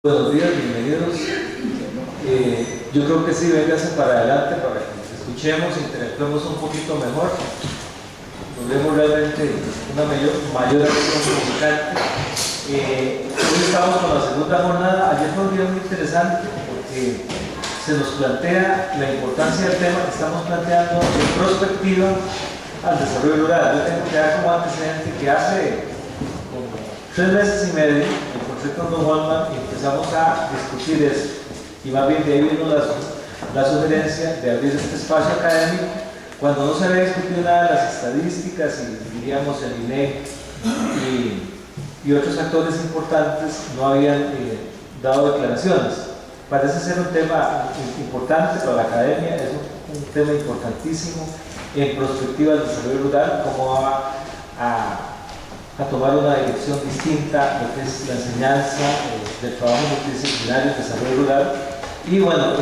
Buenos días, bienvenidos. Yo creo que sí, véngase para adelante para que nos escuchemos, interactuemos un poquito mejor, logremos realmente una mayor acción musical. Hoy estamos con la segunda jornada. Ayer fue un día muy interesante porque se nos plantea la importancia del tema que estamos planteando en prospectiva al desarrollo rural. Yo tengo que dar como antecedente que hace como 3 meses y medio el concepto de Don Holman y empezamos a discutir eso, y más bien de ahí vino la sugerencia de abrir este espacio académico cuando no se había discutido nada de las estadísticas y diríamos el INEC y otros actores importantes no habían dado declaraciones. Parece ser un tema importante para la academia, es un tema importantísimo en prospectiva del desarrollo rural, cómo va a tomar una dirección distinta a lo que es la enseñanza del trabajo multidisciplinario, el desarrollo rural. Y bueno,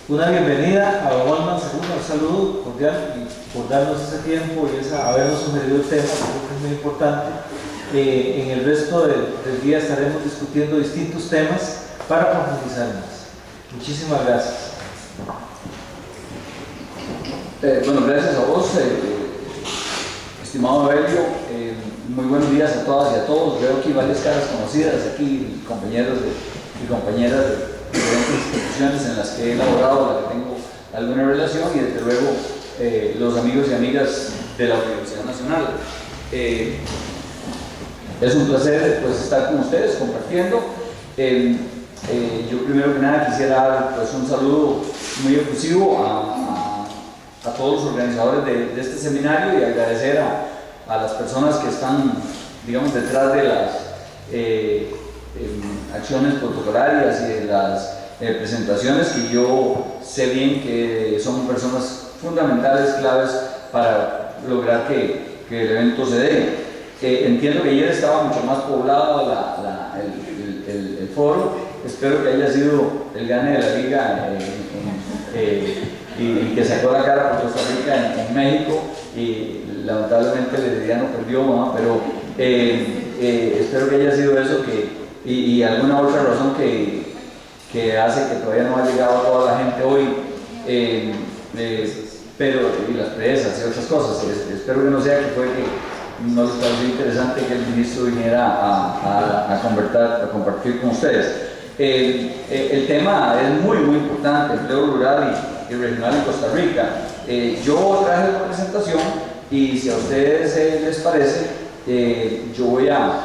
una bienvenida a Don Holman II, un saludo cordial y por darnos ese tiempo y habernos sugerido el tema, que creo que es muy importante. En el resto del día estaremos discutiendo distintos temas para profundizar más. Muchísimas gracias. Bueno, gracias a vos, estimado Evelio. Muy buenos días a todas y a todos. Veo aquí varias caras conocidas, aquí compañeros y compañeras de diferentes instituciones en las que he elaborado, la que tengo alguna relación, y desde luego los amigos y amigas de la Universidad Nacional. Es un placer pues, estar con ustedes compartiendo. Yo primero que nada quisiera dar pues, un saludo muy efusivo a todos los organizadores de este seminario y agradecer a las personas que están, digamos, detrás de las acciones protocolarias y de las presentaciones, que yo sé bien que son personas fundamentales, claves para lograr que el evento se dé. Entiendo que ayer estaba mucho más poblado el foro. Espero que haya sido el gane de la liga y que sacó la cara por Costa Rica en México, y lamentablemente el Herediano perdió, ¿no? Pero espero que haya sido eso y alguna otra razón que hace que todavía no ha llegado toda la gente hoy, pero y las presas y otras cosas. Espero que no sea que fue que no les pareció interesante que el ministro viniera a compartir con ustedes. El tema es muy importante, empleo rural y regional en Costa Rica. Yo traje la presentación y si a ustedes les parece, yo voy a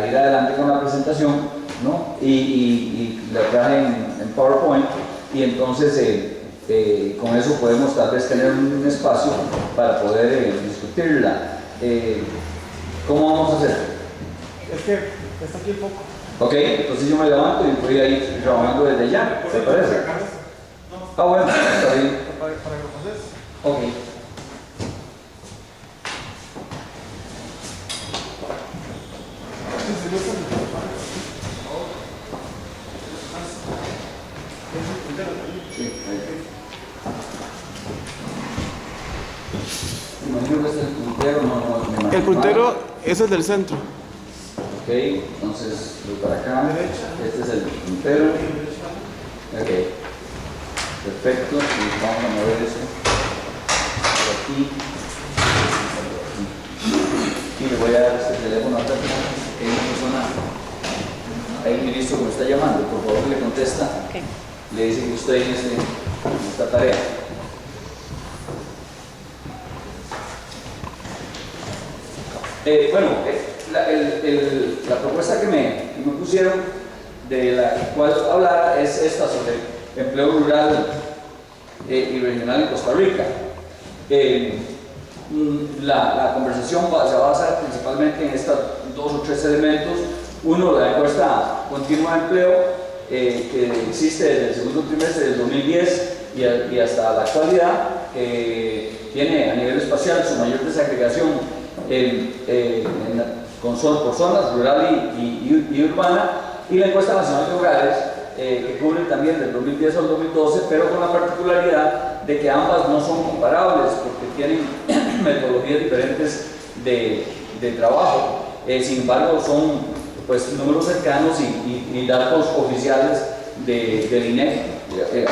ir adelante con la presentación, ¿no? Y la traje en PowerPoint, y entonces con eso podemos tal vez tener un espacio para poder discutirla. ¿Cómo vamos a hacer? Es que está aquí un poco. Ok, entonces yo me levanto y voy a ir trabajando desde allá, ¿te parece? Ah, bueno, está bien. Para que lo pases. Ok. Sí, ahí. Imagino que es el puntero, no. El puntero es el del centro. Ok, entonces voy para acá. Este es el puntero. Ok. Perfecto, y vamos a mover eso por aquí. Y le voy a dar este teléfono a otra persona. Hay una persona, hay un ministro que me está llamando, por favor le contesta. Okay. Le dice que estoy en esta tarea. Bueno, la propuesta que me pusieron, de la cual hablar, es esta sobre empleo rural y regional en Costa Rica. La conversación se va a basar principalmente en estos 2 o 3 elementos. Uno, la encuesta continua de empleo, que existe desde el segundo trimestre del 2010 y hasta la actualidad, tiene a nivel espacial su mayor desagregación por zonas rural y urbana, y la encuesta nacional de hogares, que cubre también del 2010 al 2012, pero con la particularidad de que ambas no son comparables porque tienen metodologías diferentes de trabajo. Sin embargo, son pues, números cercanos y datos oficiales del INEC.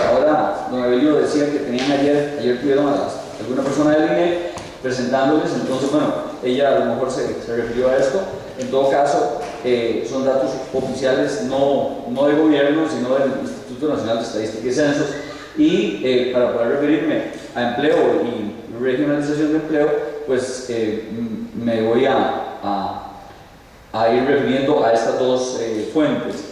Ahora, don Evelio decía que tenían ayer tuvieron a alguna persona del INEC presentándoles, entonces, bueno, ella a lo mejor se refirió a esto. En todo caso, son datos oficiales, no de gobierno, sino del Instituto Nacional de Estadística y Censos. Y para poder referirme a empleo y regionalización de empleo, pues me voy a ir refiriendo a estas dos fuentes.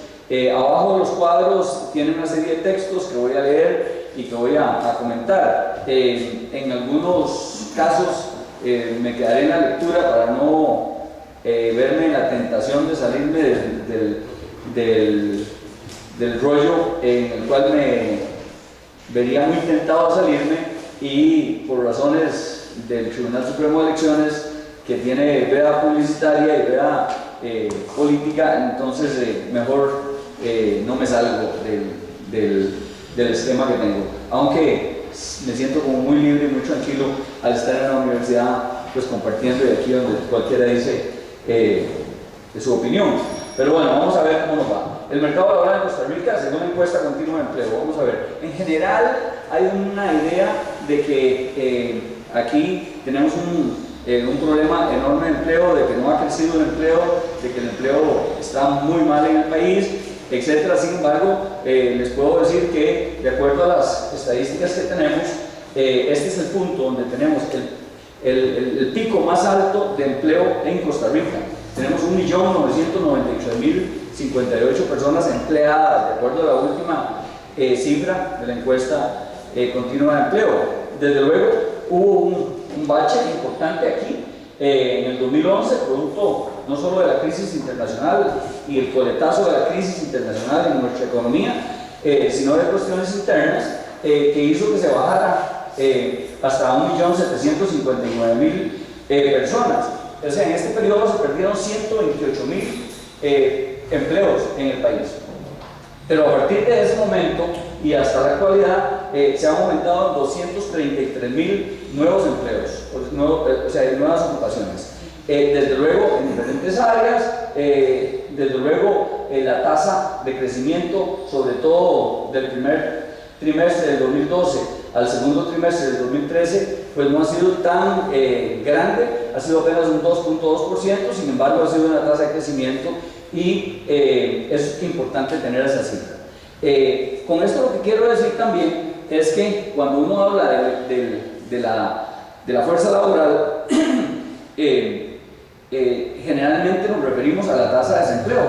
Abajo de los cuadros tienen una serie de textos que voy a leer y que voy a comentar. En algunos casos me quedaré en la lectura para no verme en la tentación de salirme del rollo en el cual me vería muy tentado a salirme, y por razones del Tribunal Supremo de Elecciones, que tiene veda publicitaria y veda política, entonces mejor no me salgo del esquema que tengo, aunque me siento como muy libre y muy tranquilo al estar en la universidad, pues compartiendo, y aquí donde cualquiera dice de su opinión. Pero bueno, vamos a ver cómo nos va. El mercado laboral en Costa Rica, según la encuesta continua de empleo, vamos a ver. En general hay una idea de que aquí tenemos un problema enorme de empleo, de que no ha crecido el empleo, de que el empleo está muy mal en el país, etcétera. Sin embargo, les puedo decir que, de acuerdo a las estadísticas que tenemos, este es el punto donde tenemos el pico más alto de empleo en Costa Rica. Tenemos 1.998.058 personas empleadas, de acuerdo a la última cifra de la encuesta continua de empleo. Desde luego, hubo un bache importante aquí en el 2011, producto no solo de la crisis internacional y el coletazo de la crisis internacional en nuestra economía, sino de cuestiones internas que hizo que se bajara hasta 1.759.000 personas. O sea, en este periodo se perdieron 128.000 empleos en el país. Pero a partir de ese momento y hasta la actualidad se han aumentado 233.000 nuevos empleos, o sea, nuevas ocupaciones. Desde luego, en diferentes áreas, desde luego la tasa de crecimiento, sobre todo del primer trimestre del 2012 al segundo trimestre del 2013, pues no ha sido tan grande, ha sido apenas un 2.2%, sin embargo ha sido una tasa de crecimiento, y es importante tener esa cifra. Con esto lo que quiero decir también es que cuando uno habla de la fuerza laboral, generalmente nos referimos a la tasa de desempleo.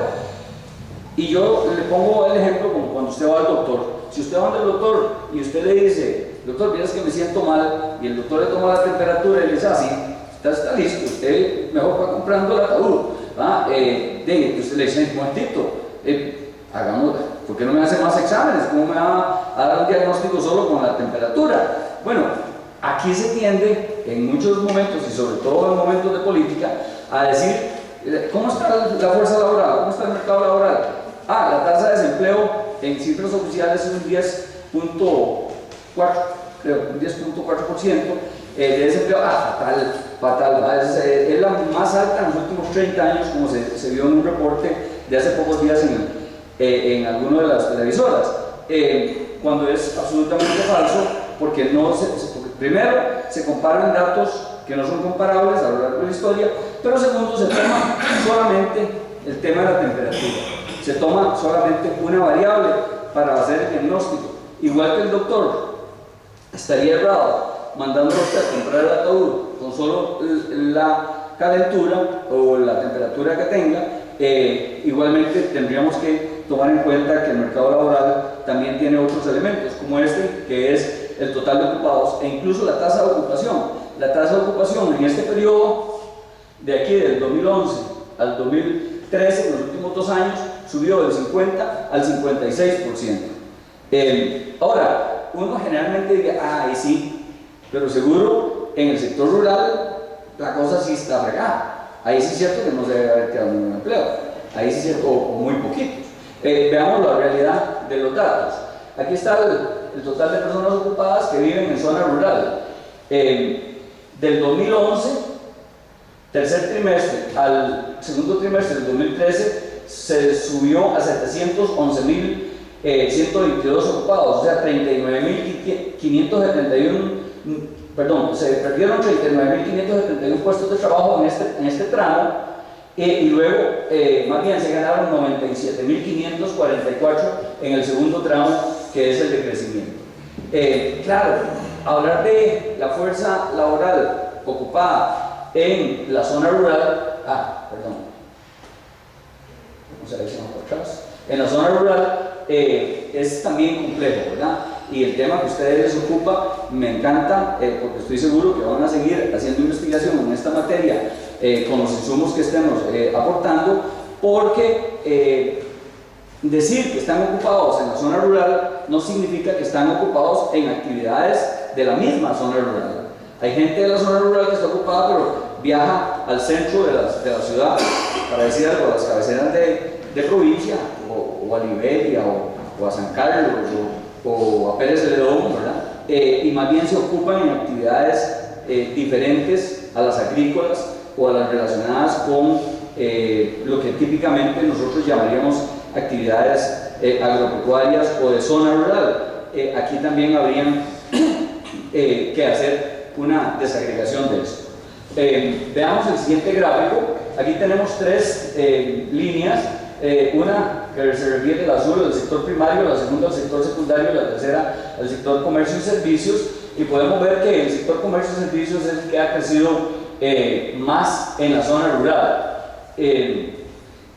Y yo le pongo el ejemplo como cuando usted va al doctor. Si usted va al doctor y usted le dice: doctor, miras que me siento mal, y el doctor le toma la temperatura y le dice: así, está listo, usted mejor va comprando el ataúd. Usted le dice: un momentito, hagamos, ¿por qué no me hace más exámenes? ¿Cómo me va a dar un diagnóstico solo con la temperatura? Bueno, aquí se tiende en muchos momentos, y sobre todo en momentos de política, a decir: ¿cómo está la fuerza laboral? ¿Cómo está el mercado laboral? La tasa de desempleo en cifras oficiales es un 10.4%, creo, un 10.4% de desempleo. Fatal. Es la más alta en los últimos 30 años, como se vio en un reporte de hace pocos días en alguna de las televisoras, cuando es absolutamente falso, porque primero se comparan datos que no son comparables a lo largo de la historia, pero segundo se toma solamente el tema de la temperatura, se toma solamente una variable para hacer el diagnóstico, igual que el doctor estaría errado mandándolo a usted a comprar el ataúd con solo la calentura o la temperatura que tenga. Igualmente tendríamos que tomar en cuenta que el mercado laboral también tiene otros elementos, como este, que es el total de ocupados, e incluso la tasa de ocupación. La tasa de ocupación en este periodo, de aquí del 2011 al 2013, en los últimos 2 años, subió del 50 al 56%. Ahora, uno generalmente dice: sí, pero seguro en el sector rural la cosa sí está fregada. Ahí sí es cierto que no se debe haber quedado ningún empleo, ahí sí es cierto, o muy poquitos. Veamos la realidad de los datos. Aquí está el total de personas ocupadas que viven en zona rural. Del 2011, tercer trimestre, al segundo trimestre del 2013, se subió a 711.122 ocupados, o sea, 39.571, perdón, se perdieron 39.571 puestos de trabajo en este tramo, y luego más bien se ganaron 97.544 en el segundo tramo, que es el de crecimiento. Claro, hablar de la fuerza laboral ocupada en la zona rural, en la zona rural es también complejo, ¿verdad? Y el tema que a ustedes les ocupa me encanta, porque estoy seguro que van a seguir haciendo investigación en esta materia con los insumos que estemos aportando, porque decir que están ocupados en la zona rural no significa que están ocupados en actividades de la misma zona rural. Hay gente de la zona rural que está ocupada, pero viaja al centro de la ciudad, para decir algo, a las cabeceras de provincia, o a Liberia, o a San Carlos, o a Pérez Celedón, ¿verdad? Y más bien se ocupan en actividades diferentes a las agrícolas o a las relacionadas con lo que típicamente nosotros llamaríamos actividades agropecuarias o de zona rural. Aquí también habrían que hacer una desagregación de esto. Veamos el siguiente gráfico. Aquí tenemos tres líneas, una que se refiere al azul, al sector primario, la segunda al sector secundario y la tercera al sector comercio y servicios, y podemos ver que el sector comercio y servicios es el que ha crecido más en la zona rural,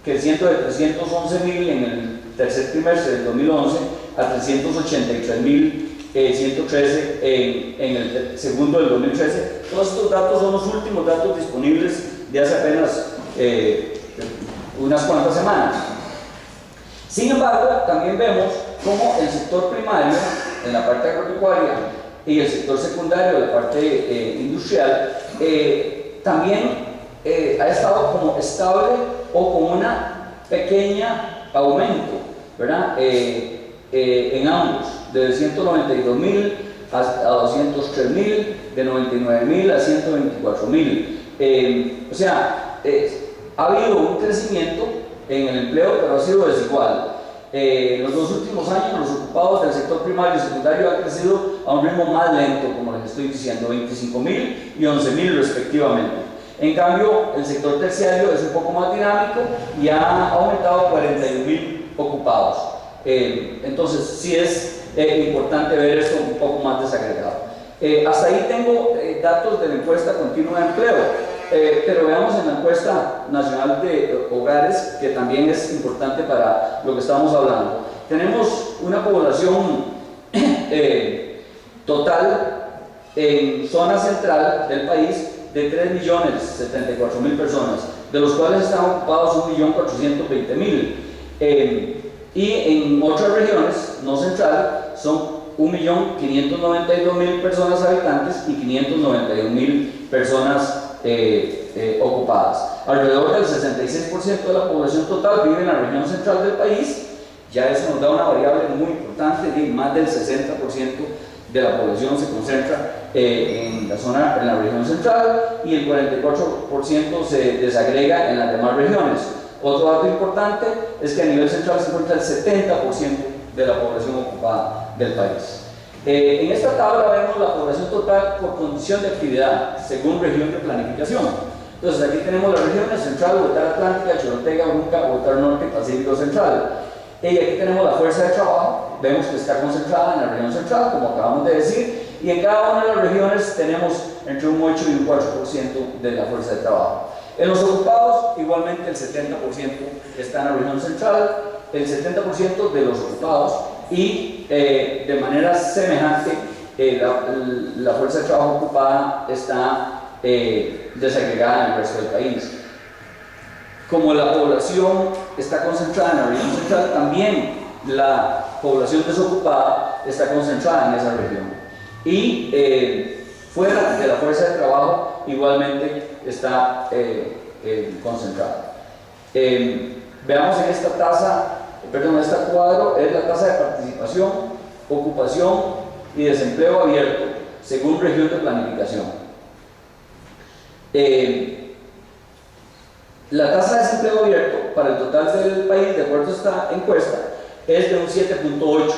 creciendo de 311.000 en el tercer trimestre del 2011 a 383.113 en el segundo del 2013. Todos estos datos son los últimos datos disponibles de hace apenas unas cuantas semanas. Sin embargo, también vemos cómo el sector primario, en la parte agropecuaria, y el sector secundario, la parte industrial, también ha estado como estable o con una pequeña aumento, ¿verdad? En ambos, de 192.000 a 203.000, de 99.000 a 124.000. O sea, ha habido un crecimiento en el empleo, pero ha sido desigual. En los dos últimos años, los ocupados del sector primario y secundario han crecido a un ritmo más lento, como les estoy diciendo, 25.000 y 11.000 respectivamente. En cambio, el sector terciario es un poco más dinámico y ha aumentado 41.000 ocupados. Entonces, sí es importante ver esto un poco más desagregado. Hasta ahí tengo datos de la encuesta continua de empleo, pero veamos en la encuesta nacional de hogares, que también es importante para lo que estamos hablando. Tenemos una población total en zona central del país de 3.074.000 personas, de los cuales están ocupados 1.420.000. Y en otras regiones, no central, son 1.592.000 personas habitantes y 591.000 personas ocupadas. Alrededor del 66% de la población total vive en la región central del país. Ya eso nos da una variable muy importante, y más del 60% de la población se concentra en la región central, y el 44% se desagrega en las demás regiones. Otro dato importante es que a nivel central se encuentra el 70% de la población ocupada del país. En esta tabla vemos la población total por condición de actividad según región de planificación. Entonces aquí tenemos las regiones central, Bogotá Atlántica, Chorotega, Urunca, Bogotá Norte, Pacífico Central. Y aquí tenemos la fuerza de trabajo, vemos que está concentrada en la región central, como acabamos de decir, y en cada una de las regiones tenemos entre un 8 y un 4% de la fuerza de trabajo. En los ocupados, igualmente el 70% está en la región central, el 70% de los ocupados, y de manera semejante la fuerza de trabajo ocupada está desagregada en el resto del país. Como la población está concentrada en la región central, también la población desocupada está concentrada en esa región. Y fuera de la fuerza de trabajo, igualmente está concentrada. Veamos en esta este cuadro es la tasa de participación, ocupación y desempleo abierto según región de planificación. La tasa de desempleo abierto para el total del país, de acuerdo a esta encuesta, es de un 7.8.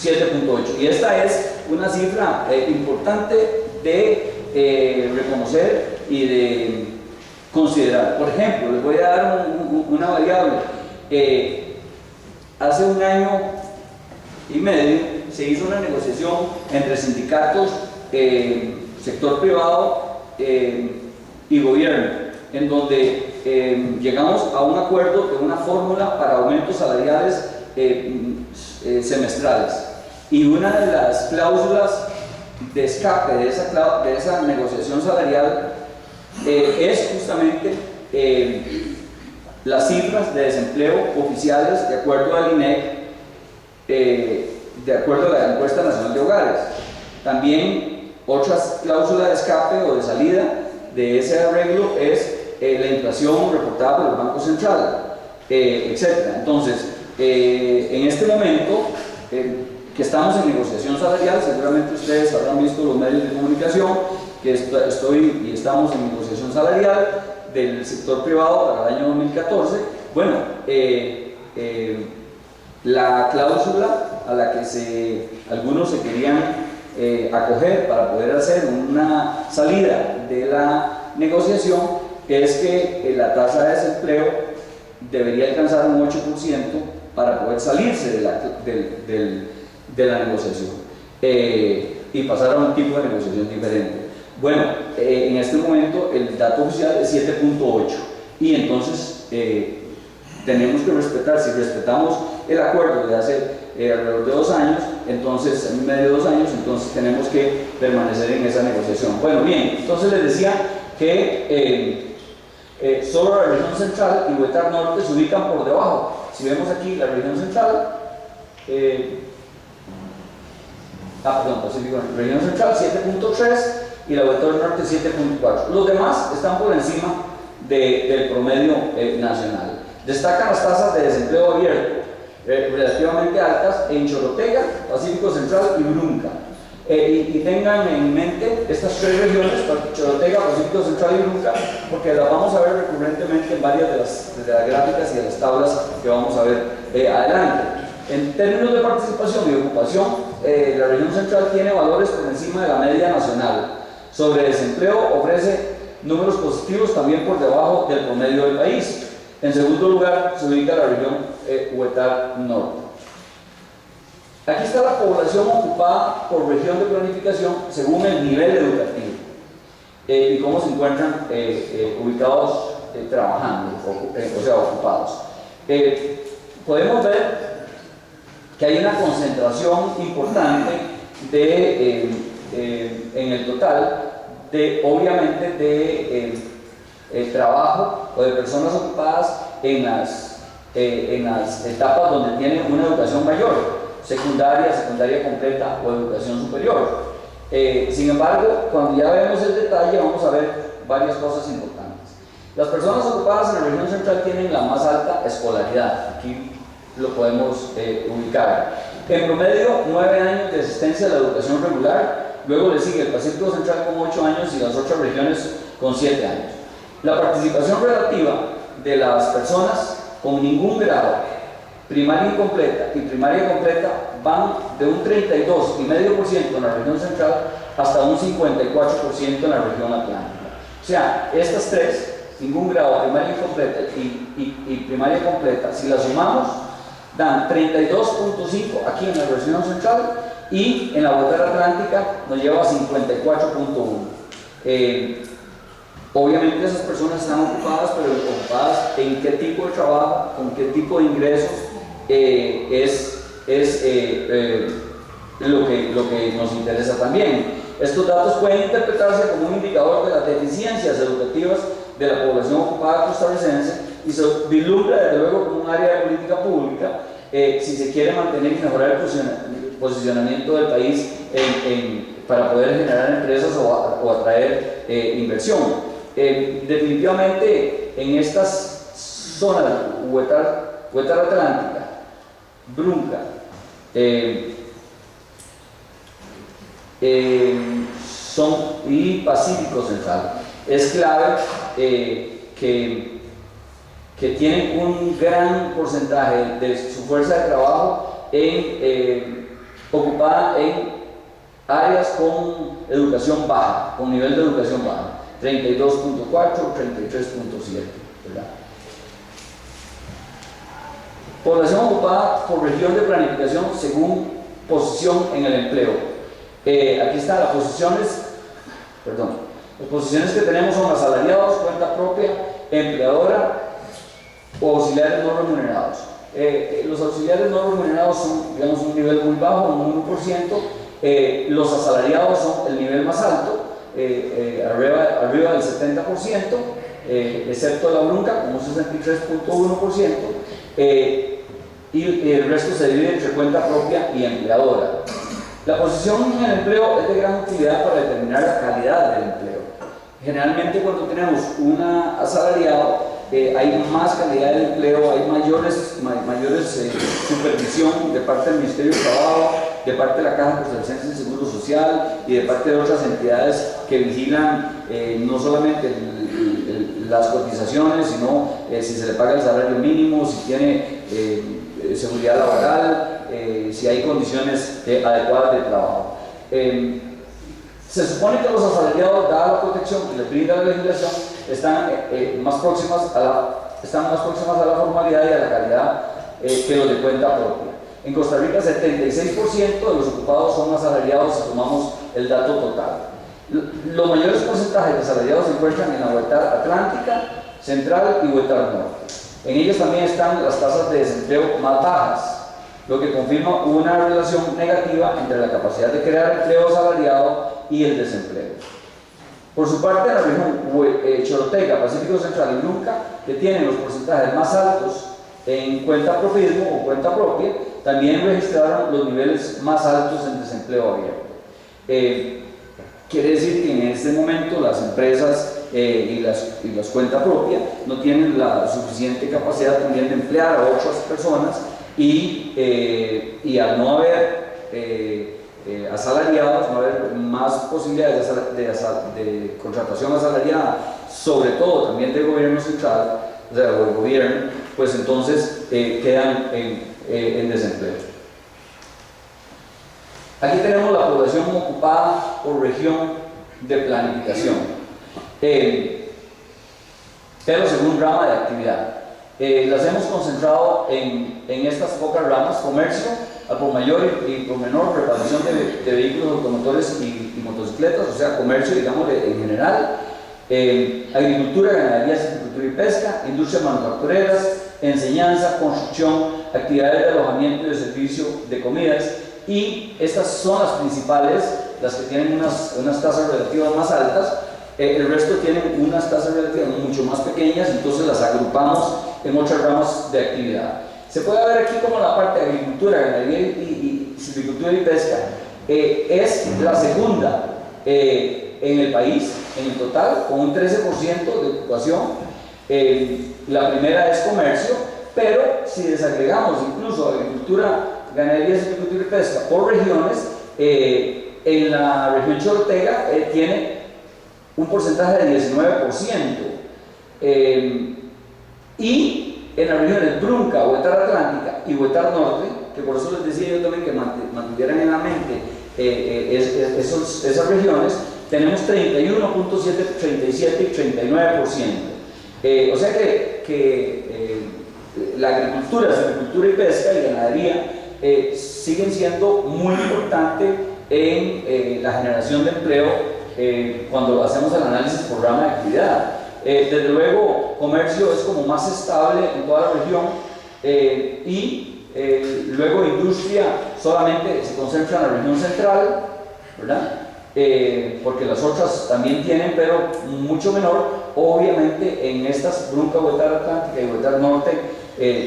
7.8. Y esta es una cifra importante de reconocer y de considerar. Por ejemplo, les voy a dar una variable. Hace un año y medio se hizo una negociación entre sindicatos, sector privado y gobierno, en donde llegamos a un acuerdo de una fórmula para aumentos salariales semestrales. Y una de las cláusulas de escape de esa negociación salarial es justamente las cifras de desempleo oficiales de acuerdo al INEC, de acuerdo a la encuesta nacional de hogares. También otras cláusulas de escape o de salida de ese arreglo es la inflación reportada por el Banco Central, etc. Entonces, en este momento que estamos en negociación salarial, seguramente ustedes habrán visto los medios de comunicación que estamos en negociación salarial del sector privado para el año 2014. Bueno, la cláusula a la que algunos se querían acoger para poder hacer una salida de la negociación es que la tasa de desempleo debería alcanzar un 8% para poder salirse de la negociación y pasar a un tipo de negociación diferente. Bueno, en este momento el dato oficial es 7.8 y entonces tenemos que respetar. Si respetamos el acuerdo de hace alrededor de 2 años, entonces en medio de 2 años, entonces tenemos que permanecer en esa negociación. Bueno, bien, entonces les decía que solo la región central y Huetar Norte se ubican por debajo. Si vemos aquí la región central, región central 7.3 y la Huetar Norte 7.4. Los demás están por encima del promedio nacional. Destacan las tasas de desempleo abierto relativamente altas en Chorotega, Pacífico Central y Brunca. Y tengan en mente estas 3 regiones, Chorotega, Pacífico Central y Brunca, porque las vamos a ver recurrentemente en varias de las gráficas y de las tablas que vamos a ver adelante. En términos de participación y ocupación, la región central tiene valores por encima de la media nacional. Sobre desempleo ofrece números positivos también por debajo del promedio del país. En segundo lugar se ubica la región Huetar Norte. Aquí está la población ocupada por región de planificación según el nivel educativo y cómo se encuentran ubicados trabajando, o sea, ocupados. Podemos ver que hay una concentración importante en el total obviamente de trabajo o de personas ocupadas en las etapas donde tienen una educación mayor, secundaria completa o educación superior. Sin embargo, cuando ya vemos el detalle vamos a ver varias cosas importantes. Las personas ocupadas en la región central tienen la más alta escolaridad. Aquí lo podemos ubicar. En promedio, 9 años de asistencia a la educación regular, luego le sigue el Pacífico Central con 8 años y las otras regiones con 7 años. La participación relativa de las personas con ningún grado, primaria incompleta y primaria completa, van de un 32,5% en la región central hasta un 54% en la región atlántica. O sea, estas 3, ningún grado, primaria incompleta y primaria completa, si las sumamos, dan 32.5 aquí en la región central y en la Huetar Atlántica nos lleva a 54.1. Obviamente esas personas están ocupadas, pero ocupadas en qué tipo de trabajo, con qué tipo de ingresos es lo que nos interesa también. Estos datos pueden interpretarse como un indicador de las deficiencias educativas de la población ocupada costarricense y se vislumbra desde luego como un área de política pública si se quiere mantener y mejorar el posicionamiento del país para poder generar empresas o atraer inversión. Definitivamente en estas zonas, Huetar Atlántica, Brunca, y Pacífico Central, es clave que tienen un gran porcentaje de su fuerza de trabajo ocupada en áreas con educación baja, con nivel de educación baja, 32.4, 33.7, ¿verdad? Población ocupada por región de planificación según posición en el empleo. Aquí están las posiciones, las posiciones que tenemos son asalariados, cuenta propia, empleadora o auxiliares no remunerados. Los auxiliares no remunerados son, digamos, un nivel muy bajo, un 1%. Los asalariados son el nivel más alto, arriba del 70%, excepto la Brunca, con un 63.1%, y el resto se divide entre cuenta propia y empleadora. La posición en el empleo es de gran utilidad para determinar la calidad del empleo. Generalmente cuando tenemos un asalariado, hay más calidad de empleo, hay mayores supervisión de parte del Ministerio de Trabajo, de parte de la Caja Costarricense de Seguro Social y de parte de otras entidades que vigilan no solamente las cotizaciones, sino si se le paga el salario mínimo, si tiene seguridad laboral, si hay condiciones adecuadas de trabajo. Se supone que los asalariados, dada la protección que les brinda la legislación, están más próximas a la formalidad y a la calidad que los de cuenta propia. En Costa Rica, 76% de los ocupados son asalariados si tomamos el dato total. Los mayores porcentajes de asalariados se encuentran en la Huetar Atlántica, Central y Huetar Norte. En ellas también están las tasas de desempleo más bajas, lo que confirma una relación negativa entre la capacidad de crear empleo asalariado y el desempleo. Por su parte, la región Chorotega, Pacífico Central y Brunca, que tienen los porcentajes más altos en cuenta propismo o cuenta propia, también registraron los niveles más altos en desempleo abierto. Quiere decir que en este momento las empresas y las cuentas propias no tienen la suficiente capacidad también de emplear a otras personas y al no haber asalariados, no haber más posibilidades de contratación asalariada, sobre todo también del gobierno central, o sea, del gobierno, pues entonces quedan en desempleo. Aquí tenemos la población ocupada por región de planificación, pero según rama de actividad. Las hemos concentrado en estas pocas ramas: comercio, al por mayor y por menor, reparación de vehículos automotores y motocicletas, o sea, comercio, digamos, en general, agricultura, ganadería, silvicultura y pesca, industrias manufactureras, enseñanza, construcción, actividades de alojamiento y de servicio de comidas. Y estas son las principales, las que tienen unas tasas relativas más altas. El resto tienen unas tasas relativas mucho más pequeñas, entonces las agrupamos en otras ramas de actividad. Se puede ver aquí como la parte de agricultura, ganadería y silvicultura y pesca es la segunda en el país, en el total, con un 13% de ocupación. La primera es comercio, pero si desagregamos incluso agricultura, ganadería, silvicultura y pesca por regiones, en la región Chorotega tiene un porcentaje de 19%, y en las regiones Brunca, Huetar Atlántica y Huetar Norte, que por eso les decía yo también que mantuvieran en la mente esas regiones, tenemos 31.7, 37 y 39%. O sea que la agricultura, silvicultura y pesca y ganadería siguen siendo muy importantes en la generación de empleo cuando hacemos el análisis por rama de actividad. Desde luego, comercio es como más estable en toda la región, y luego industria solamente se concentra en la región central, ¿verdad? Porque las otras también tienen, pero mucho menor. Obviamente en estas, Brunca, Huetar Atlántica y Huetar Norte,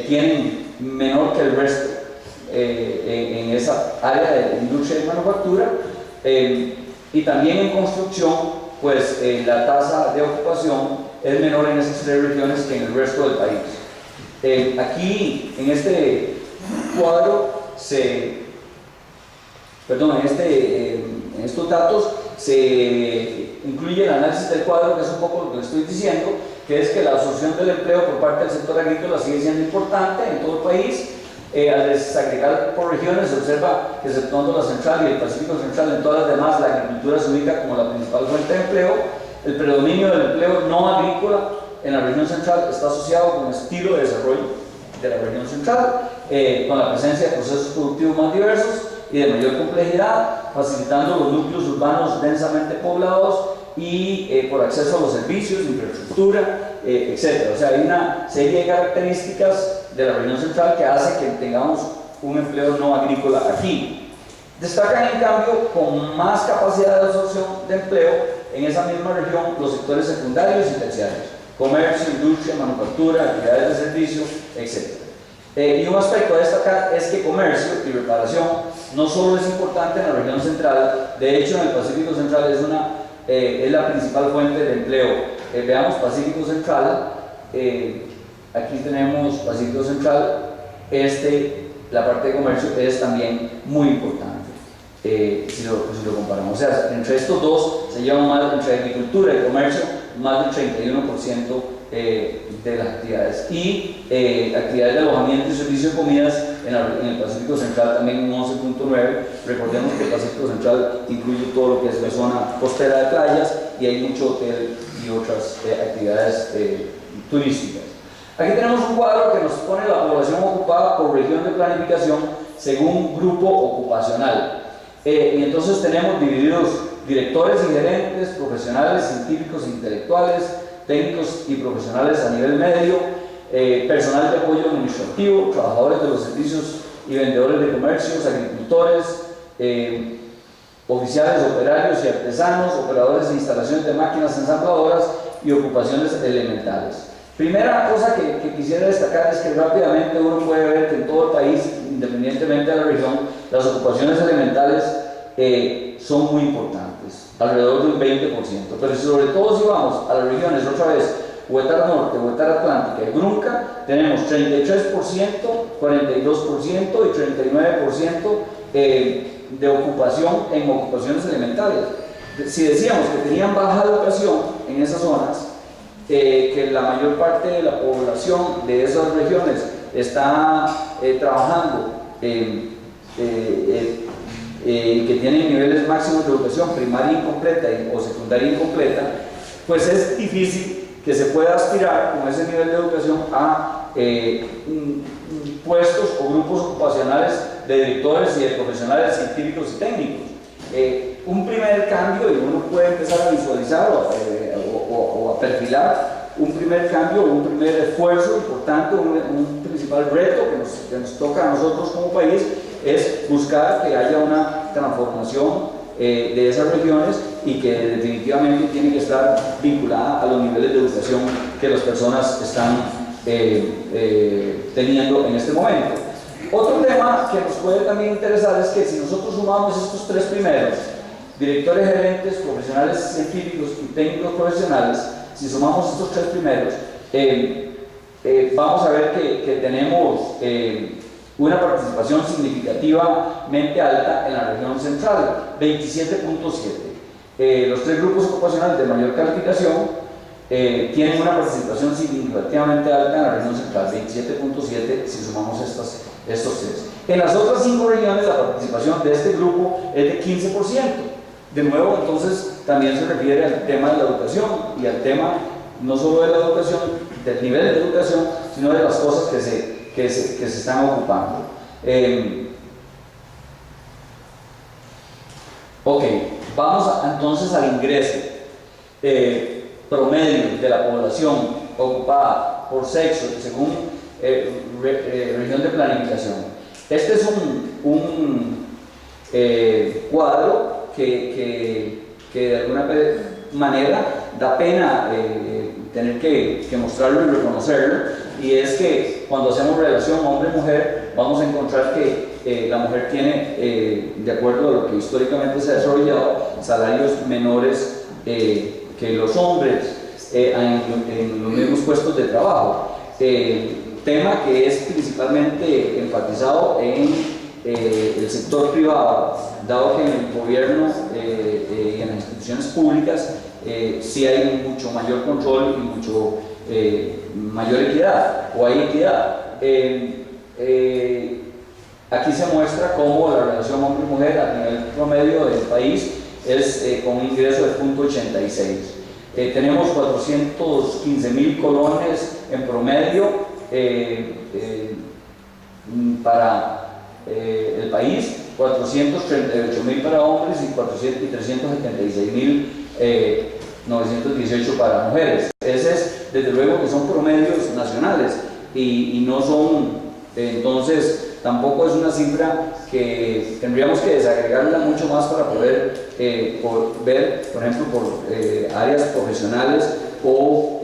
tienen menor que el resto en esa área de industria y manufactura, y también en construcción, pues la tasa de ocupación es menor en esas tres regiones que en el resto del país. Aquí en este cuadro en estos datos se incluye el análisis del cuadro, que es un poco lo que le estoy diciendo, que es que la absorción del empleo por parte del sector agrícola sigue siendo importante en todo el país. Al desagregar por regiones se observa que exceptuando la central y el Pacífico Central, en todas las demás la agricultura se ubica como la principal fuente de empleo. El predominio del empleo no agrícola en la región central está asociado con el estilo de desarrollo de la región central, con la presencia de procesos productivos más diversos y de mayor complejidad, facilitando los núcleos urbanos densamente poblados y por acceso a los servicios, infraestructura, etc. O sea, hay una serie de características de la región central que hace que tengamos un empleo no agrícola aquí. Destacan en cambio con más capacidad de absorción de empleo en esa misma región los sectores secundarios y terciarios: comercio, industria, manufactura, actividades de servicio, etc. Y un aspecto a destacar es que comercio y reparación no solo es importante en la región central, de hecho en el Pacífico Central es la principal fuente de empleo. Veamos Pacífico Central, aquí tenemos Pacífico Central, la parte de comercio es también muy importante. Si lo comparamos, o sea, entre estos dos se llevan más, entre agricultura y comercio, más del 31% de las actividades, y actividades de alojamiento y servicio de comidas en el Pacífico Central también un 11.9. Recordemos que el Pacífico Central incluye todo lo que es la zona costera de playas y hay mucho hotel y otras actividades turísticas. Aquí tenemos un cuadro que nos pone la población ocupada por región de planificación según grupo ocupacional. Y entonces tenemos divididos directores y gerentes, profesionales, científicos, intelectuales, técnicos y profesionales a nivel medio, personal de apoyo administrativo, trabajadores de los servicios y vendedores de comercios, agricultores, oficiales, operarios y artesanos, operadores de instalaciones de máquinas ensambladoras y ocupaciones elementales. Primera cosa que quisiera destacar es que rápidamente uno puede ver que en todo el país, independientemente de la región, las ocupaciones elementales son muy importantes, alrededor de un 20%, pero sobre todo si vamos a las regiones otra vez, Huetar Norte, Huetar Atlántica y Brunca, tenemos 33%, 42% y 39% de ocupación en ocupaciones elementales. Si decíamos que tenían baja educación en esas zonas, que la mayor parte de la población de esas regiones está trabajando, que tienen niveles máximos de educación primaria incompleta o secundaria incompleta, pues es difícil que se pueda aspirar con ese nivel de educación a puestos o grupos ocupacionales de directores y de profesionales científicos y técnicos. Un primer cambio, y uno puede empezar a visualizar o a perfilar un primer cambio, un primer esfuerzo importante, un principal reto que nos toca a nosotros como país, es buscar que haya una transformación de esas regiones y que definitivamente tiene que estar vinculada a los niveles de educación que las personas están teniendo en este momento. Otro tema que nos puede también interesar es que si nosotros sumamos estos tres primeros, directores, gerentes, profesionales científicos y técnicos profesionales, si sumamos estos tres primeros, vamos a ver que tenemos una participación significativamente alta en la región central, 27.7. Los tres grupos ocupacionales de mayor calificación tienen una participación significativamente alta en la región central, 27.7 si sumamos estos tres. En las otras 5 regiones la participación de este grupo es de 15%. De nuevo, entonces, también se refiere al tema de la educación y al tema no solo de la educación, del nivel de educación, sino de las cosas que se están ocupando. Ok, vamos entonces al ingreso promedio de la población ocupada por sexo según región de planificación. Este es un cuadro que de alguna manera da pena tener que mostrarlo y reconocerlo, y es que cuando hacemos relación hombre-mujer vamos a encontrar que la mujer tiene, de acuerdo a lo que históricamente se ha desarrollado, salarios menores que los hombres en los mismos puestos de trabajo. Tema que es principalmente enfatizado en el sector privado, dado que en el gobierno y en las instituciones públicas sí hay mucho mayor control y mucho mayor equidad, o hay equidad. Aquí se muestra cómo la relación hombre-mujer a nivel promedio del país es con un ingreso de 0.86. Tenemos 415.000 colones en promedio para el país, 438.000 para hombres y 376.918 para mujeres. Ese es, desde luego, que son promedios nacionales y no son, entonces, tampoco es una cifra que tendríamos que desagregarla mucho más para poder ver, por ejemplo, por áreas profesionales o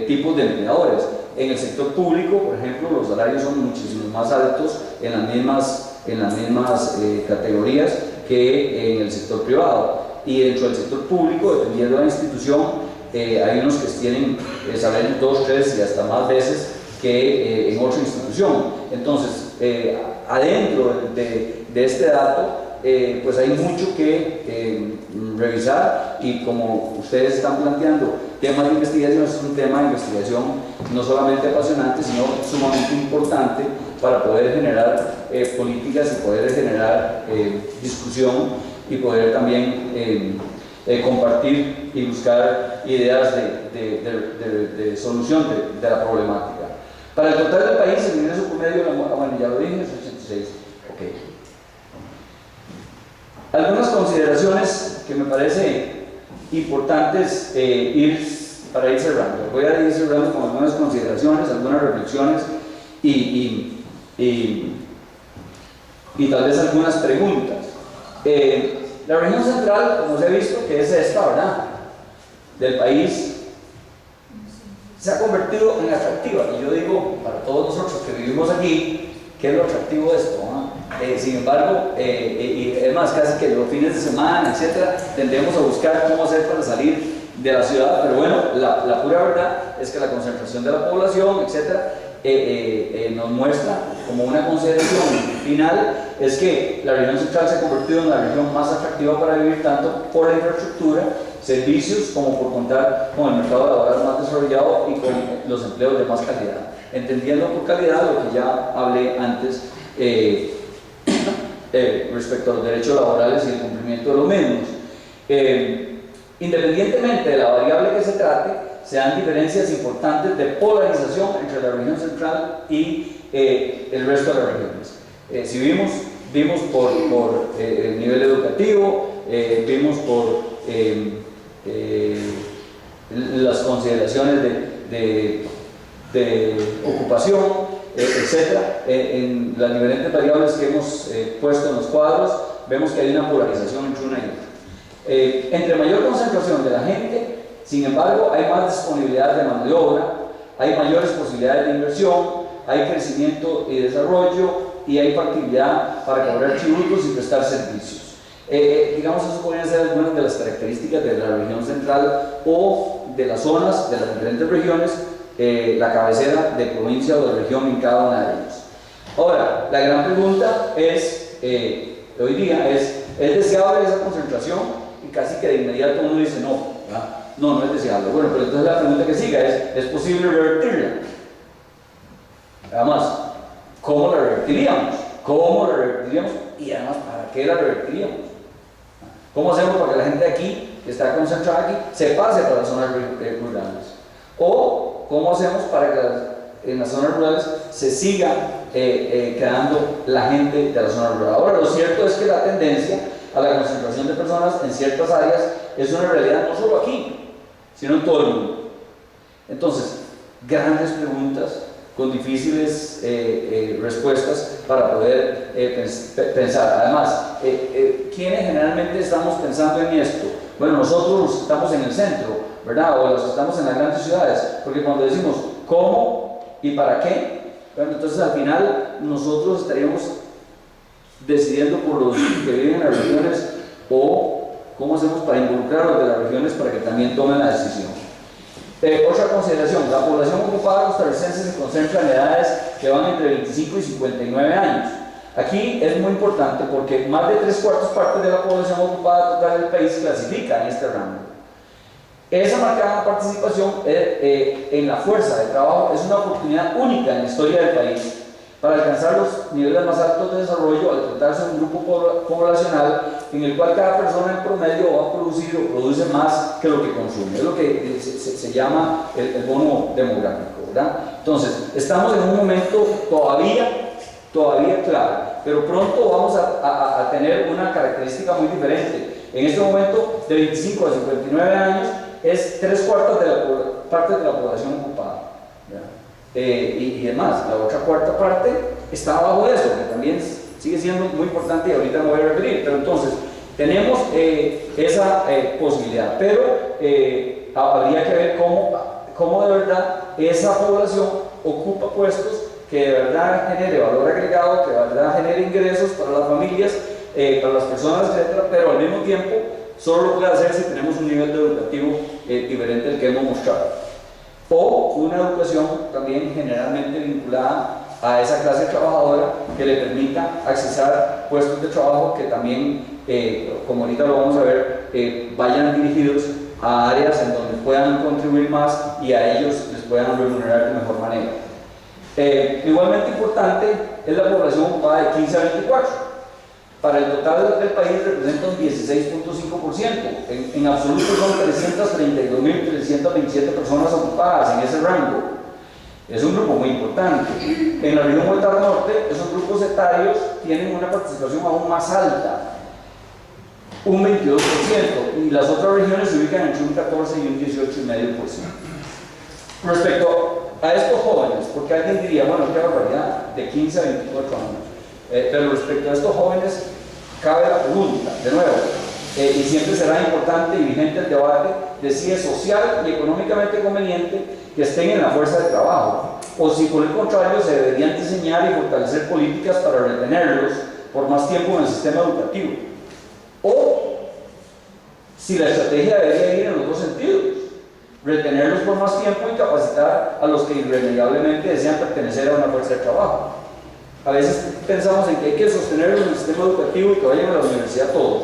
tipos de empleadores. En el sector público, por ejemplo, los salarios son muchísimo más altos en las mismas categorías que en el sector privado. Y dentro del sector público, dependiendo de la institución, hay unos que tienen salarios 2, 3 y hasta más veces que en otra institución. Entonces, adentro de este dato, pues hay mucho que revisar, y como ustedes están planteando temas de investigación, es un tema de investigación no solamente apasionante, sino sumamente importante para poder generar políticas y poder generar discusión y poder también compartir y buscar ideas de solución de la problemática. Para el total del país, el ingreso promedio, bueno, ya lo dije, es 86. Okay. Algunas consideraciones que me parece importantes para ir cerrando. Voy a ir cerrando con algunas consideraciones, algunas reflexiones y tal vez algunas preguntas. La región central, como se ha visto, que es esta, ¿verdad?, del país, se ha convertido en atractiva. Y yo digo, para todos nosotros que vivimos aquí, ¿qué es lo atractivo de esto? Sin embargo, y además casi que los fines de semana, etcétera, tendemos a buscar cómo hacer para salir de la ciudad, pero bueno, la pura verdad es que la concentración de la población, etcétera, nos muestra como una consideración final, es que la región central se ha convertido en la región más atractiva para vivir, tanto por la infraestructura, servicios, como por contar con el mercado laboral más desarrollado y con los empleos de más calidad. Entendiendo por calidad lo que ya hablé antes respecto a los derechos laborales y el cumplimiento de los mismos. Independientemente de la variable que se trate, se dan diferencias importantes de polarización entre la región central y el resto de las regiones. Si vimos por el nivel educativo, vimos por las consideraciones de ocupación, etcétera, en las diferentes variables que hemos puesto en los cuadros, vemos que hay una polarización entre una y otra. Entre mayor concentración de la gente, sin embargo, hay más disponibilidad de mano de obra, hay mayores posibilidades de inversión, hay crecimiento y desarrollo, y hay factibilidad para cobrar tributos y prestar servicios. Digamos, eso podrían ser algunas de las características de la región central o de las zonas de las diferentes regiones, la cabecera de provincia o de región en cada una de ellas. Ahora, la gran pregunta es, hoy día ¿es deseable esa concentración? Y casi que de inmediato uno dice no, ¿verdad? No es deseable. Bueno, pero entonces la pregunta que siga ¿es posible revertirla? Además, ¿cómo la revertiríamos? ¿Cómo la revertiríamos? Y además, ¿para qué la revertiríamos? ¿Cómo hacemos para que la gente de aquí, que está concentrada aquí, se pase para las zonas rurales? ¿O cómo hacemos para que en las zonas rurales se siga quedando la gente de la zona rural? Ahora, lo cierto es que la tendencia a la concentración de personas en ciertas áreas es una realidad no solo aquí, sino en todo el mundo. Entonces, grandes preguntas con difíciles respuestas para poder pensar. Además, ¿quiénes generalmente estamos pensando en esto? Bueno, nosotros los que estamos en el centro, ¿verdad? O los que estamos en las grandes ciudades, porque cuando decimos cómo y para qué, bueno, entonces al final nosotros estaríamos decidiendo por los que viven en las regiones, o cómo hacemos para involucrar a los de las regiones para que también tomen la decisión. Otra consideración, la población ocupada costarricense se concentra en edades que van entre 25 y 59 años. Aquí es muy importante porque más de 3/4 partes de la población ocupada total del país clasifica en este rango. Esa marcada participación en la fuerza de trabajo es una oportunidad única en la historia del país para alcanzar los niveles más altos de desarrollo al tratarse de un grupo poblacional en el cual cada persona en promedio va a producir o produce más que lo que consume. Es lo que se llama el bono demográfico, ¿verdad? Entonces, estamos en un momento todavía clave, pero pronto vamos a tener una característica muy diferente. En este momento, de 25 a 59 años, es 3/4 de la parte de la población ocupada. Y además, la otra cuarta parte está abajo de eso, que también sigue siendo muy importante y ahorita me voy a referir. Pero entonces, tenemos esa posibilidad, pero habría que ver cómo de verdad esa población ocupa puestos que de verdad genere valor agregado, que de verdad genere ingresos para las familias, para las personas, etc. Pero al mismo tiempo, solo lo puede hacer si tenemos un nivel educativo diferente al que hemos mostrado. O una educación también generalmente vinculada a esa clase trabajadora que le permita accesar puestos de trabajo que también, como ahorita lo vamos a ver, vayan dirigidos a áreas en donde puedan contribuir más y a ellos les puedan remunerar de mejor manera. Igualmente importante es la población ocupada de 15 a 24. Para el total del país representa un 16.5%. En absoluto son 332.327 personas ocupadas en ese rango. Es un grupo muy importante. En la región Huetar Norte, esos grupos etarios tienen una participación aún más alta, un 22%, y las otras regiones se ubican entre un 14 y un 18,5%. Respecto a estos jóvenes, porque alguien diría, bueno, qué barbaridad, de 15 a 24 años. Pero respecto a estos jóvenes, cabe la pregunta, de nuevo, y siempre será importante y vigente el debate de si es social y económicamente conveniente que estén en la fuerza de trabajo, o si por el contrario se deberían diseñar y fortalecer políticas para retenerlos por más tiempo en el sistema educativo, o si la estrategia debería ir en los dos sentidos: retenerlos por más tiempo y capacitar a los que irremediablemente desean pertenecer a una fuerza de trabajo. A veces pensamos en que hay que sostenerlos en el sistema educativo y que vayan a la universidad todos,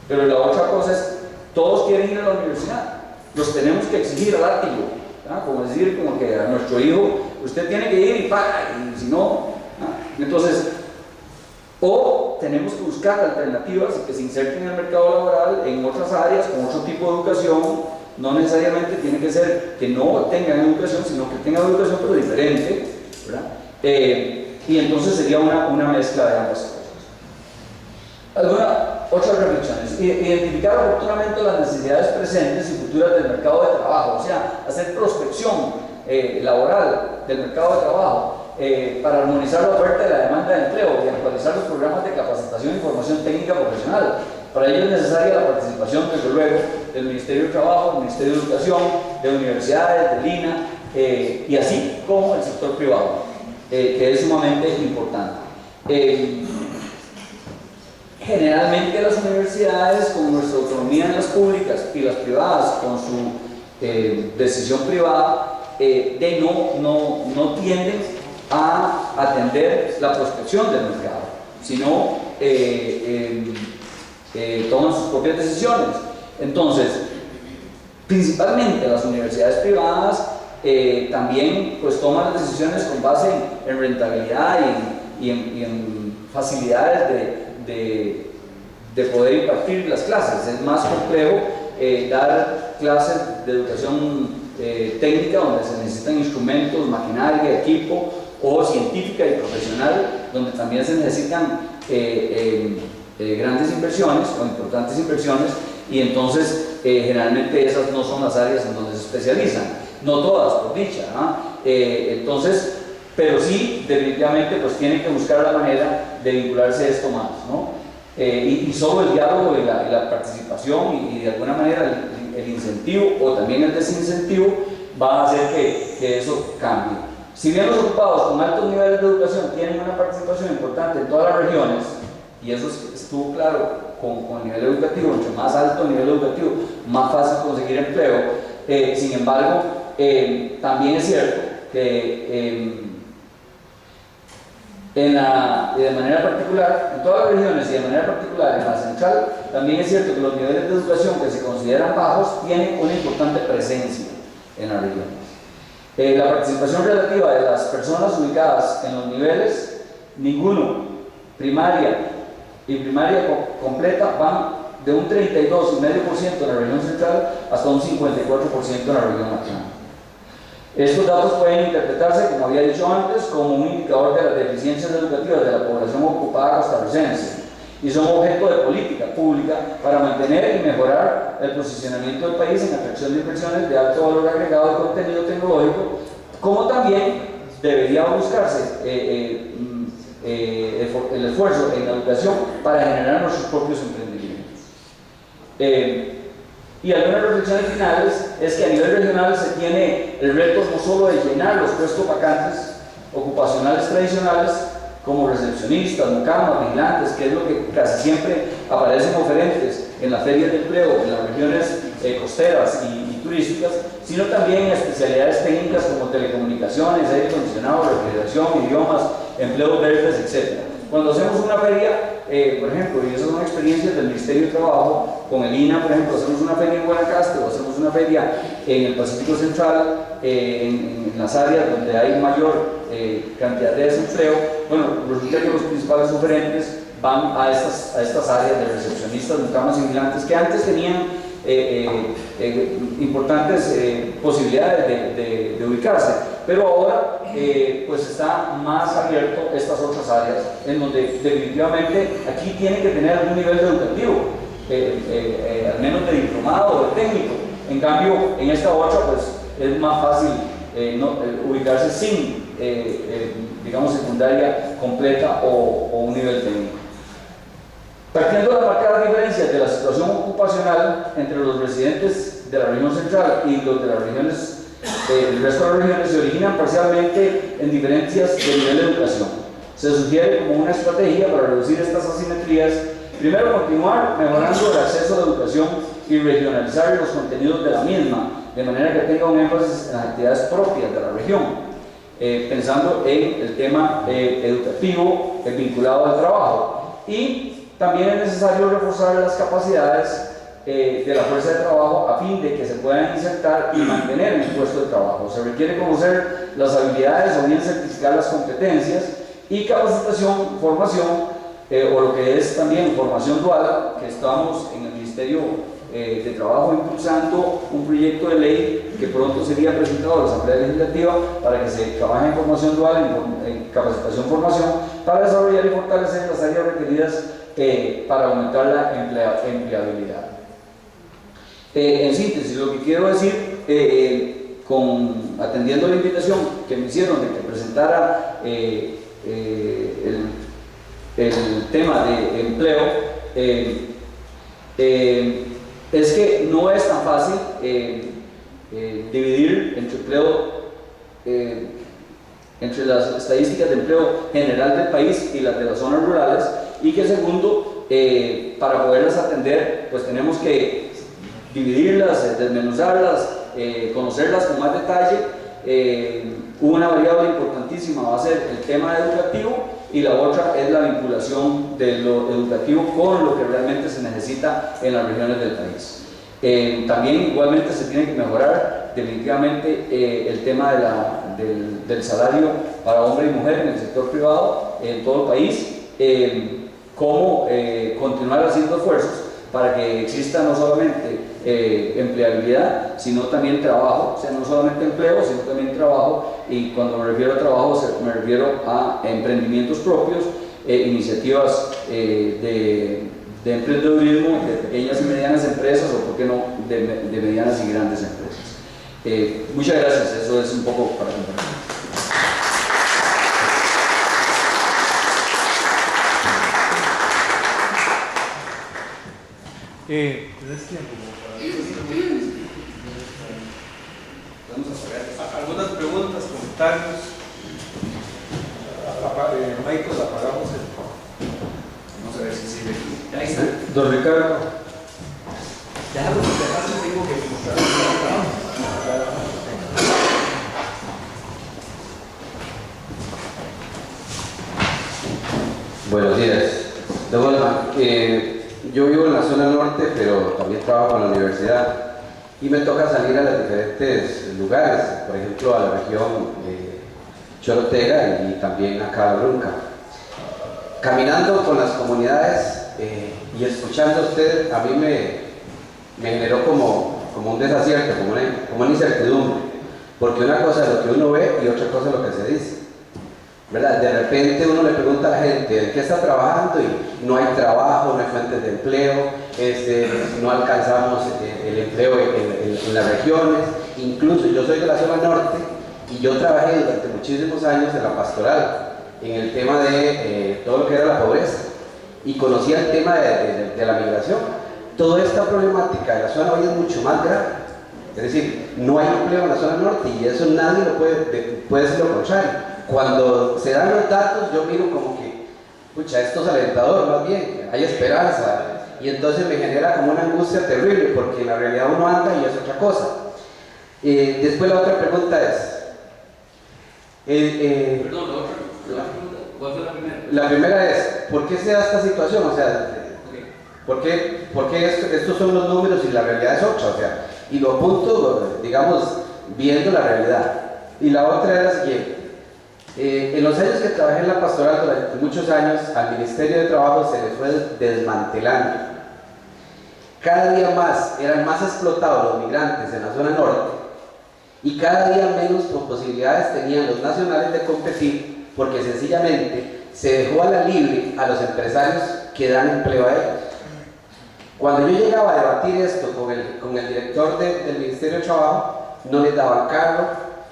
pero la otra cosa es, todos quieren ir a la universidad, los tenemos que exigir al látigo, ¿verdad? Como decir, como que a nuestro hijo, usted tiene que ir y paga, y si no, ¿verdad? Entonces, o tenemos que buscar alternativas que se inserten en el mercado laboral en otras áreas, con otro tipo de educación. No necesariamente tiene que ser que no tengan educación, sino que tengan educación pero diferente, ¿verdad? Y entonces sería una mezcla de ambas cosas. Otras reflexiones: identificar oportunamente las necesidades presentes y futuras del mercado de trabajo, o sea, hacer prospección laboral del mercado de trabajo para armonizar la oferta y la demanda de empleo y actualizar los programas de capacitación y formación técnica profesional. Para ello es necesaria la participación, desde luego, del Ministerio de Trabajo, del Ministerio de Educación, de universidades, del INA, y así como el sector privado, que es sumamente importante. Generalmente las universidades, con nuestra autonomía en las públicas y las privadas con su decisión privada, no tienden a atender la prospección del mercado, sino toman sus propias decisiones. Entonces, principalmente las universidades privadas también pues toman las decisiones con base en rentabilidad y en facilidades de poder impartir las clases. Es más complejo dar clases de educación técnica, donde se necesitan instrumentos, maquinaria, equipo, o científica y profesional, donde también se necesitan grandes inversiones o importantes inversiones, y entonces generalmente esas no son las áreas en donde se especializan. No todas, por dicha, entonces, pero sí, definitivamente, pues tienen que buscar la manera de vincularse a esto más, ¿no? Y solo el diálogo y la participación y de alguna manera el incentivo o también el desincentivo va a hacer que eso cambie. Si bien los ocupados con altos niveles de educación tienen una participación importante en todas las regiones, y eso estuvo claro con el nivel educativo, entre más alto el nivel educativo, más fácil conseguir empleo, sin embargo, también es cierto que de manera particular, en todas las regiones y de manera particular en la central, también es cierto que los niveles de educación que se consideran bajos tienen una importante presencia en las regiones. La participación relativa de las personas ubicadas en los niveles, ninguno, primaria y primaria completa, van de un 32,5% en la región central hasta un 54% en la región marginal. Estos datos pueden interpretarse, como había dicho antes, como un indicador de las deficiencias educativas de la población ocupada costarricense y son objeto de política pública para mantener y mejorar el posicionamiento del país en atracción de inversiones de alto valor agregado y contenido tecnológico, como también debería buscarse el esfuerzo en la educación para generar nuestros propios emprendimientos. Y algunas reflexiones finales es que a nivel regional se tiene el reto no solo de llenar los puestos vacantes ocupacionales tradicionales como recepcionistas, mucamas, vigilantes, que es lo que casi siempre aparecen oferentes en las ferias de empleo en las regiones costeras y turísticas, sino también en especialidades técnicas como telecomunicaciones, aire acondicionado, refrigeración, idiomas, empleos verdes, etc. Cuando hacemos una feria, por ejemplo, y esas son experiencias del Ministerio de Trabajo, con el INA, por ejemplo, hacemos una feria en Guanacaste o hacemos una feria en el Pacífico Central, en las áreas donde hay mayor cantidad de desempleo. Bueno, resulta que los principales oferentes van a estas áreas de recepcionistas, mucamas y vigilantes que antes tenían importantes posibilidades de ubicarse, pero ahora pues está más abierto estas otras áreas en donde definitivamente aquí tienen que tener algún nivel educativo, al menos de diplomado o de técnico. En cambio, en esta otra pues es más fácil ubicarse sin digamos secundaria completa o un nivel técnico. Partiendo de las marcadas diferencias de la situación ocupacional entre los residentes de la región central y los de las regiones, el resto de las regiones se originan parcialmente en diferencias de nivel de educación. Se sugiere como una estrategia para reducir estas asimetrías, primero continuar mejorando el acceso a la educación y regionalizar los contenidos de la misma, de manera que tenga un énfasis en las actividades propias de la región, pensando en el tema educativo vinculado al trabajo. Y también es necesario reforzar las capacidades de la fuerza de trabajo a fin de que se puedan insertar y mantener en el puesto de trabajo. Se requiere conocer las habilidades o bien certificar las competencias y capacitación, formación, o lo que es también formación dual, que estamos en el Ministerio de Trabajo impulsando un proyecto de ley que pronto sería presentado a la Asamblea Legislativa para que se trabaje en formación dual, en capacitación, formación, para desarrollar y fortalecer las áreas requeridas para aumentar la empleabilidad. En síntesis, lo que quiero decir, atendiendo la invitación que me hicieron de que presentara el tema de empleo, es que no es tan fácil dividir entre empleo, entre las estadísticas de empleo general del país y las de las zonas rurales, y que segundo, para poderlas atender, pues tenemos que dividirlas, desmenuzarlas, conocerlas con más detalle. Una variable importantísima va a ser el tema educativo y la otra es la vinculación de lo educativo con lo que realmente se necesita en las regiones del país. También igualmente se tiene que mejorar definitivamente el tema del salario para hombre y mujer en el sector privado en todo el país, cómo continuar haciendo esfuerzos para que exista no solamente empleabilidad, sino también trabajo, o sea, no solamente empleo, sino también trabajo, y cuando me refiero a trabajo me refiero a emprendimientos propios, iniciativas de emprendedurismo, de pequeñas y medianas empresas, o por qué no, de medianas y grandes empresas. Muchas gracias, eso es un poco para compartir. ¿Tienes tiempo para algunas preguntas, comentarios? Michael, apagamos el... Vamos a ver si sigue aquí. Ahí está. Don Ricardo. Déjalo que te pase, tengo que mostrar. Buenos días. De vuelta, Yo vivo en la zona norte, pero también trabajo en la universidad y me toca salir a los diferentes lugares, por ejemplo a la región de Chorotega y también acá a Brunca. Caminando con las comunidades y escuchando a usted, a mí me generó como un desacierto, como una incertidumbre, porque una cosa es lo que uno ve y otra cosa es lo que se dice, ¿verdad? De repente uno le pregunta a la gente, ¿en qué está trabajando? Y no hay trabajo, no hay fuentes de empleo, no alcanzamos el empleo en las regiones. Incluso yo soy de la zona norte y yo trabajé durante muchísimos años en la pastoral, en el tema de todo lo que era la pobreza, y conocía el tema de la migración. Toda esta problemática de la zona hoy es mucho más grave, es decir, no hay empleo en la zona norte y eso nadie lo puede ser lo contrario. Cuando se dan los datos yo miro como que, pucha, esto es alentador, más bien, hay esperanza, y entonces me genera como una angustia terrible porque en la realidad uno anda y es otra cosa. Después la otra pregunta es... Perdón, ¿cuál fue la primera? La primera es, ¿por qué se da esta situación? O sea, ¿por qué estos son los números y la realidad es otra? O sea, y lo apunto, digamos, viendo la realidad. Y la otra es la siguiente. En los años que trabajé en la pastoral, durante muchos años, al Ministerio de Trabajo se le fue desmantelando. Cada día más eran más explotados los migrantes en la zona norte y cada día menos posibilidades tenían los nacionales de competir porque sencillamente se dejó a la libre a los empresarios que dan empleo a ellos. Cuando yo llegaba a debatir esto con el director del Ministerio de Trabajo, no les daban cargo,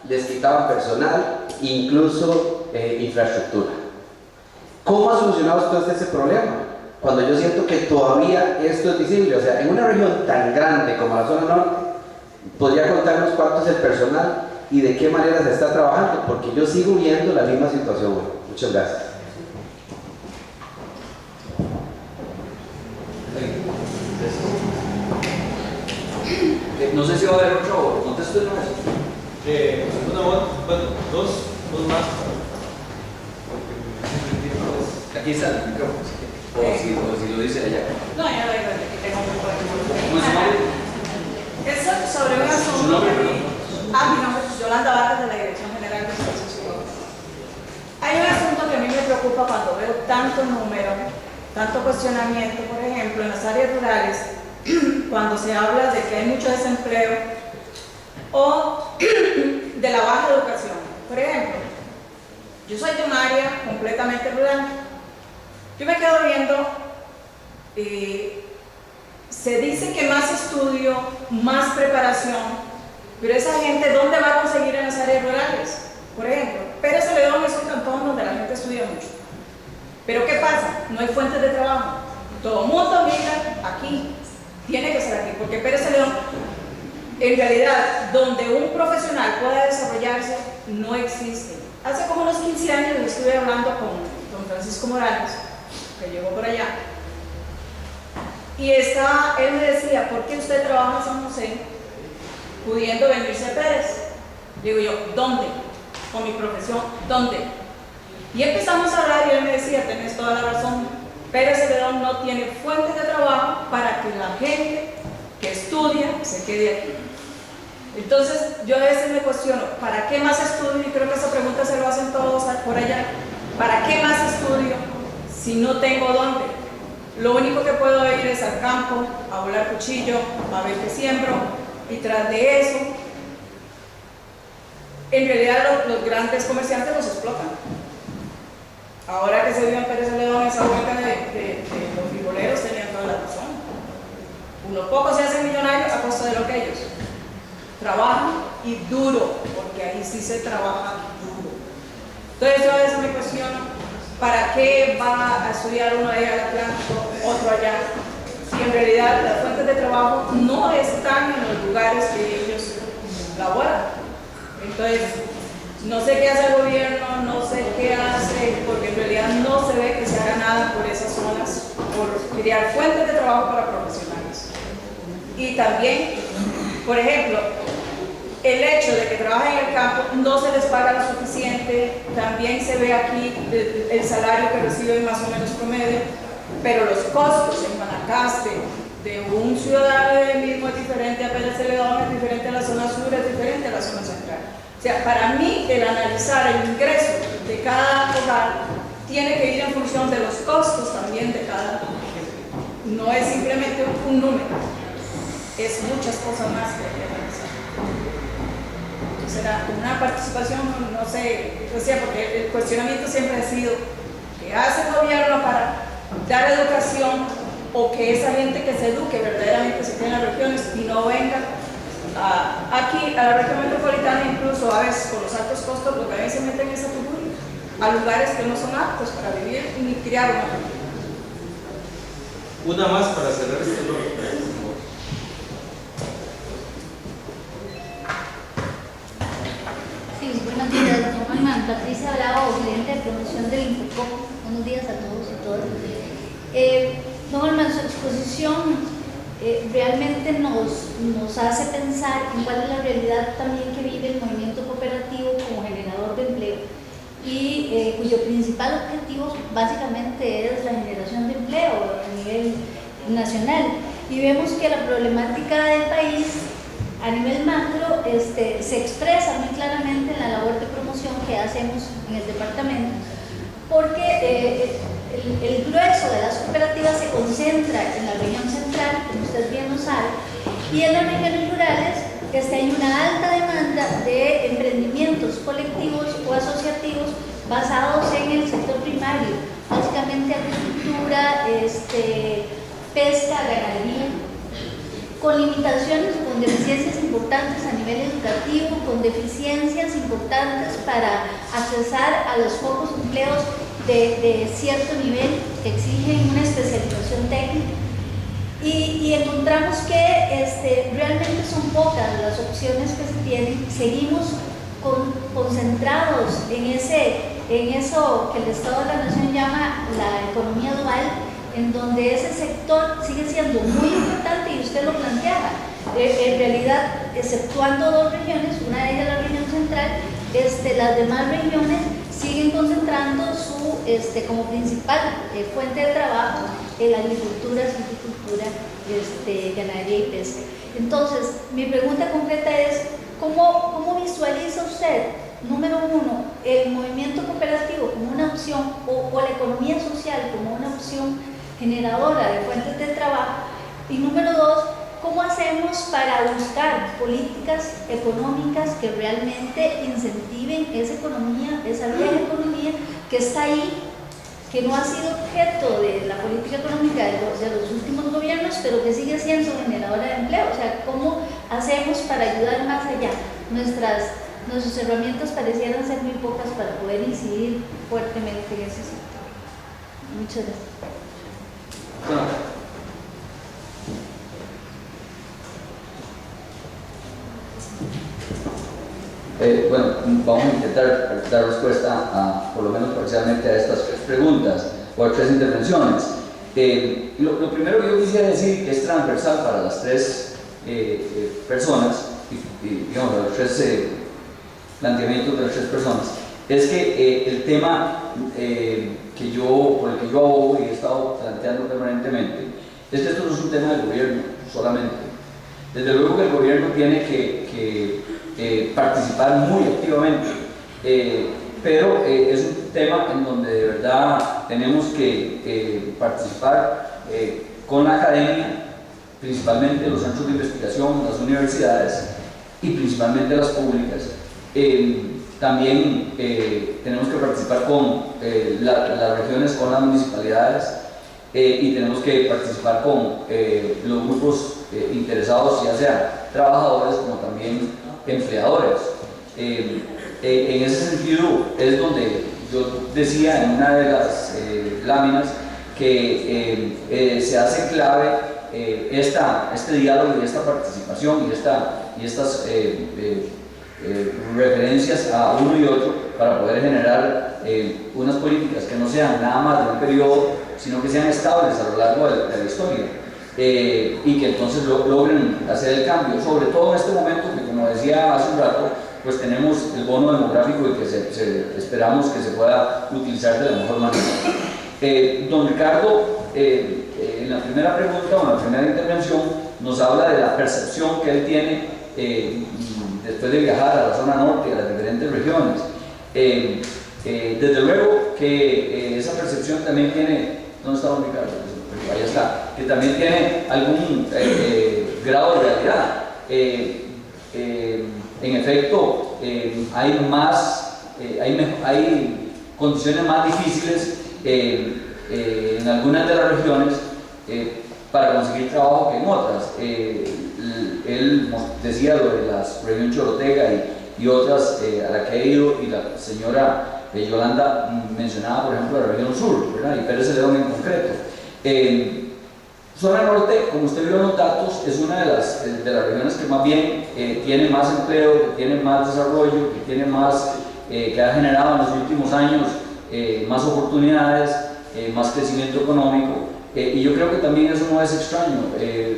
les quitaban personal, incluso infraestructura. ¿Cómo ha solucionado usted ese problema? Cuando yo siento que todavía esto es visible, o sea, en una región tan grande como la zona norte, podría contarnos cuánto es el personal y de qué manera se está trabajando, porque yo sigo viendo la misma situación. Muchas gracias. No sé si va a haber otro, contesto de nuevo. Dos más. Aquí está el micrófono. O si lo dice allá. No, ya lo digo, aquí tengo un poco ¿Cómo es su nombre? Es sobre un asunto. ¿Su nombre, perdón? Mi nombre es Yolanda Vargas, de la Dirección General de Servicios Ciudadanos. Hay un asunto que a mí me preocupa cuando veo tanto número, tanto cuestionamiento, por ejemplo, en las áreas rurales, cuando se habla de que hay mucho desempleo o de la baja educación. Por ejemplo, yo soy de un área completamente rural. Yo me quedo viendo, se dice que más estudio, más preparación, pero esa gente, ¿dónde va a conseguir en las áreas rurales? Por ejemplo, Pérez Celedón es un cantón donde la gente estudia mucho. Pero ¿qué pasa? No hay fuentes de trabajo. Todo el mundo mira aquí. Tiene que ser aquí, porque Pérez Celedón, en realidad, donde un profesional pueda desarrollarse, no existe. Hace como unos 15 años estuve hablando con don Francisco Morales, que llegó por allá, y él me decía, ¿por qué usted trabaja en San José pudiendo venirse a Pérez? Digo yo, ¿dónde? Con mi profesión, ¿dónde? Y empezamos a hablar y él me decía, tenés toda la razón, Pérez Celedón no tiene fuentes de trabajo para que la gente que estudia se quede aquí. Entonces yo a veces me cuestiono, ¿para qué más estudio? Y creo que esa pregunta se lo hacen todos por allá. ¿Para qué más estudio si no tengo dónde? Lo único que puedo ir es al campo, a volar cuchillo, a ver qué siembro, y tras de eso, en realidad los grandes comerciantes los explotan. Ahora que se vio en Pérez Celedón esa huelga de los frigoleros, tenían toda la razón. Unos pocos se hacen millonarios a costa de lo que ellos trabajan, y duro, porque ahí sí se trabaja duro. Entonces yo a veces me cuestiono, ¿para qué va a estudiar uno allá al Atlántico, otro allá? Si en realidad las fuentes de trabajo no están en los lugares que ellos laboran. Entonces, no sé qué hace el gobierno, no sé qué hace, porque en realidad no se ve que se haga nada por esas zonas, por crear fuentes de trabajo para profesionales. Y también, por ejemplo, el hecho de que trabajen en el campo no se les paga lo suficiente. También se ve aquí el salario que reciben más o menos promedio, pero los costos en Guanacaste de un ciudadano mismo es diferente a Pérez Celedón, es diferente a la zona sur, es diferente a la zona central. O sea, para mí el analizar el ingreso de cada hogar tiene que ir en función de los costos también de cada. No es simplemente un número, es muchas cosas más que hay que analizar. Será una participación, no sé, o sea, porque el cuestionamiento siempre ha sido ¿qué hace el gobierno para dar educación o que esa gente que se eduque verdaderamente se quede en las regiones y no venga aquí a la región metropolitana, incluso a veces con los altos costos, lo que a veces se meten es a lugares que no son aptos para vivir ni criar una familia? Una más para cerrar este bloque. Sí, buenos días, don Armando. Patricia Bravo, gerente de promoción del Infocop. Buenos días a todos y todas. Don Armando, su exposición realmente nos hace pensar en cuál es la realidad también que vive el movimiento cooperativo como generador de empleo y cuyo principal objetivo básicamente es la generación de empleo a nivel nacional. Y vemos que la problemática del país a nivel macro se expresa muy claramente en la labor de promoción que hacemos en el departamento, porque el grueso de las cooperativas se concentra en la región central, como usted bien lo sabe, y en las regiones rurales hay una alta demanda de emprendimientos colectivos o asociativos basados en el sector primario, básicamente agricultura, pesca, ganadería, con limitaciones, con deficiencias importantes a nivel educativo, con deficiencias importantes para accesar a los pocos empleos de cierto nivel que exigen una especialización técnica. Y encontramos que realmente son pocas las opciones que se tienen. Seguimos concentrados en eso que el Estado de la Nación llama la economía dual, en donde ese sector sigue siendo muy importante y usted lo planteaba. En realidad, exceptuando dos regiones, una de ellas la región central, las demás regiones siguen concentrando como principal fuente de trabajo en la agricultura, silvicultura, ganadería y pesca. Entonces, mi pregunta concreta es, ¿cómo visualiza usted, número uno, el movimiento cooperativo como una opción o la economía social como una opción generadora de fuentes de trabajo? Y número dos, ¿cómo hacemos para buscar políticas económicas que realmente incentiven esa economía, esa vieja economía que está ahí, que no ha sido objeto de la política económica de los últimos gobiernos, pero que sigue siendo generadora de empleo? O sea, ¿cómo hacemos para ayudar más allá? Nuestras herramientas parecieran ser muy pocas para poder incidir fuertemente en ese sector. Muchas gracias. Bueno, vamos a intentar dar respuesta por lo menos parcialmente a estas tres preguntas o a tres intervenciones. Lo primero que yo quisiera decir, que es transversal para las tres personas, digamos, los tres planteamientos de las tres personas, es que el tema por el que yo abogo y he estado planteando permanentemente es que esto no es un tema del gobierno solamente. Desde luego que el gobierno tiene que participar muy activamente, pero es un tema en donde de verdad tenemos que participar con la academia, principalmente los centros de investigación, las universidades y principalmente las públicas. También tenemos que participar con las regiones, con las municipalidades, y tenemos que participar con los grupos interesados, ya sean trabajadores como también empleadores. En ese sentido es donde yo decía en una de las láminas que se hace clave este diálogo y esta participación y estas referencias a uno y otro para poder generar unas políticas que no sean nada más de un periodo, sino que sean estables a lo largo de la historia. Y que entonces logren hacer el cambio, sobre todo en este momento que, como decía hace un rato, pues tenemos el bono demográfico y que esperamos que se pueda utilizar de la mejor manera. Don Ricardo en la primera pregunta o en la primera intervención nos habla de la percepción que él tiene después de viajar a la zona norte y a las diferentes regiones. Desde luego que esa percepción también tiene, ¿dónde está Ricardo? Ahí está, que también tiene algún grado de realidad. En efecto, hay condiciones más difíciles en algunas de las regiones para conseguir trabajo que en otras. Él decía lo de la región Chorotega y otras a la que he ido, y la señora Yolanda mencionaba, por ejemplo, la región sur, ¿verdad? Y Pérez Celedón en concreto. Zona Norte, como usted vio en los datos, es una de las regiones que más bien tiene más empleo, que tiene más desarrollo, que tiene más, que ha generado en los últimos años más oportunidades, más crecimiento económico. Y yo creo que también eso no es extraño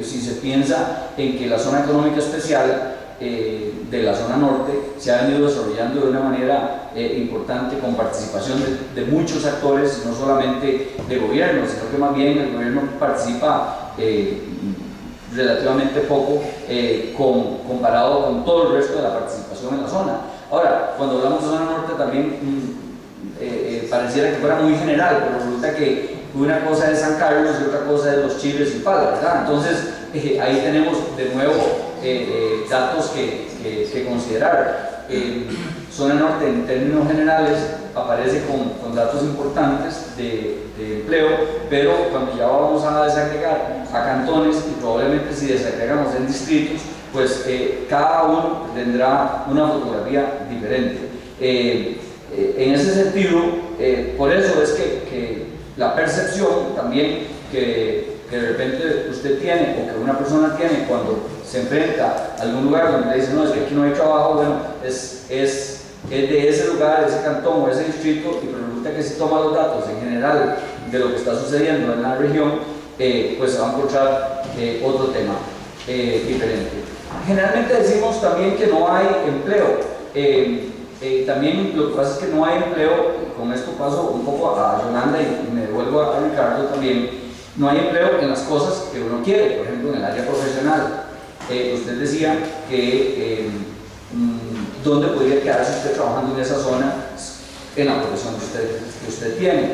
si se piensa en que la zona económica especial de la zona norte se ha venido desarrollando de una manera importante, con participación de muchos actores, no solamente de gobierno, sino que más bien el gobierno participa relativamente poco comparado con todo el resto de la participación en la zona. Ahora, cuando hablamos de zona norte también pareciera que fuera muy general, pero resulta que una cosa es San Carlos y otra cosa es Los Chiles y Pala, ¿verdad? Entonces ahí tenemos de nuevo datos que considerar. Zona Norte en términos generales aparece con datos importantes de empleo, pero cuando ya vamos a desagregar a cantones, y probablemente si desagregamos en distritos, pues cada uno tendrá una fotografía diferente. En ese sentido, por eso es que la percepción también que de repente usted tiene o que una persona tiene cuando se enfrenta a algún lugar donde le dicen no, es que aquí no hay trabajo, bueno, es de ese lugar, de ese cantón o ese distrito, y resulta que si toma los datos en general de lo que está sucediendo en la región, pues se va a encontrar otro tema diferente. Generalmente decimos también que no hay empleo. También lo que pasa es que no hay empleo, con esto paso un poco a Yolanda y me devuelvo a Ricardo también. No hay empleo en las cosas que uno quiere, por ejemplo en el área profesional. Usted decía que dónde podría quedarse usted trabajando en esa zona en la profesión que usted tiene.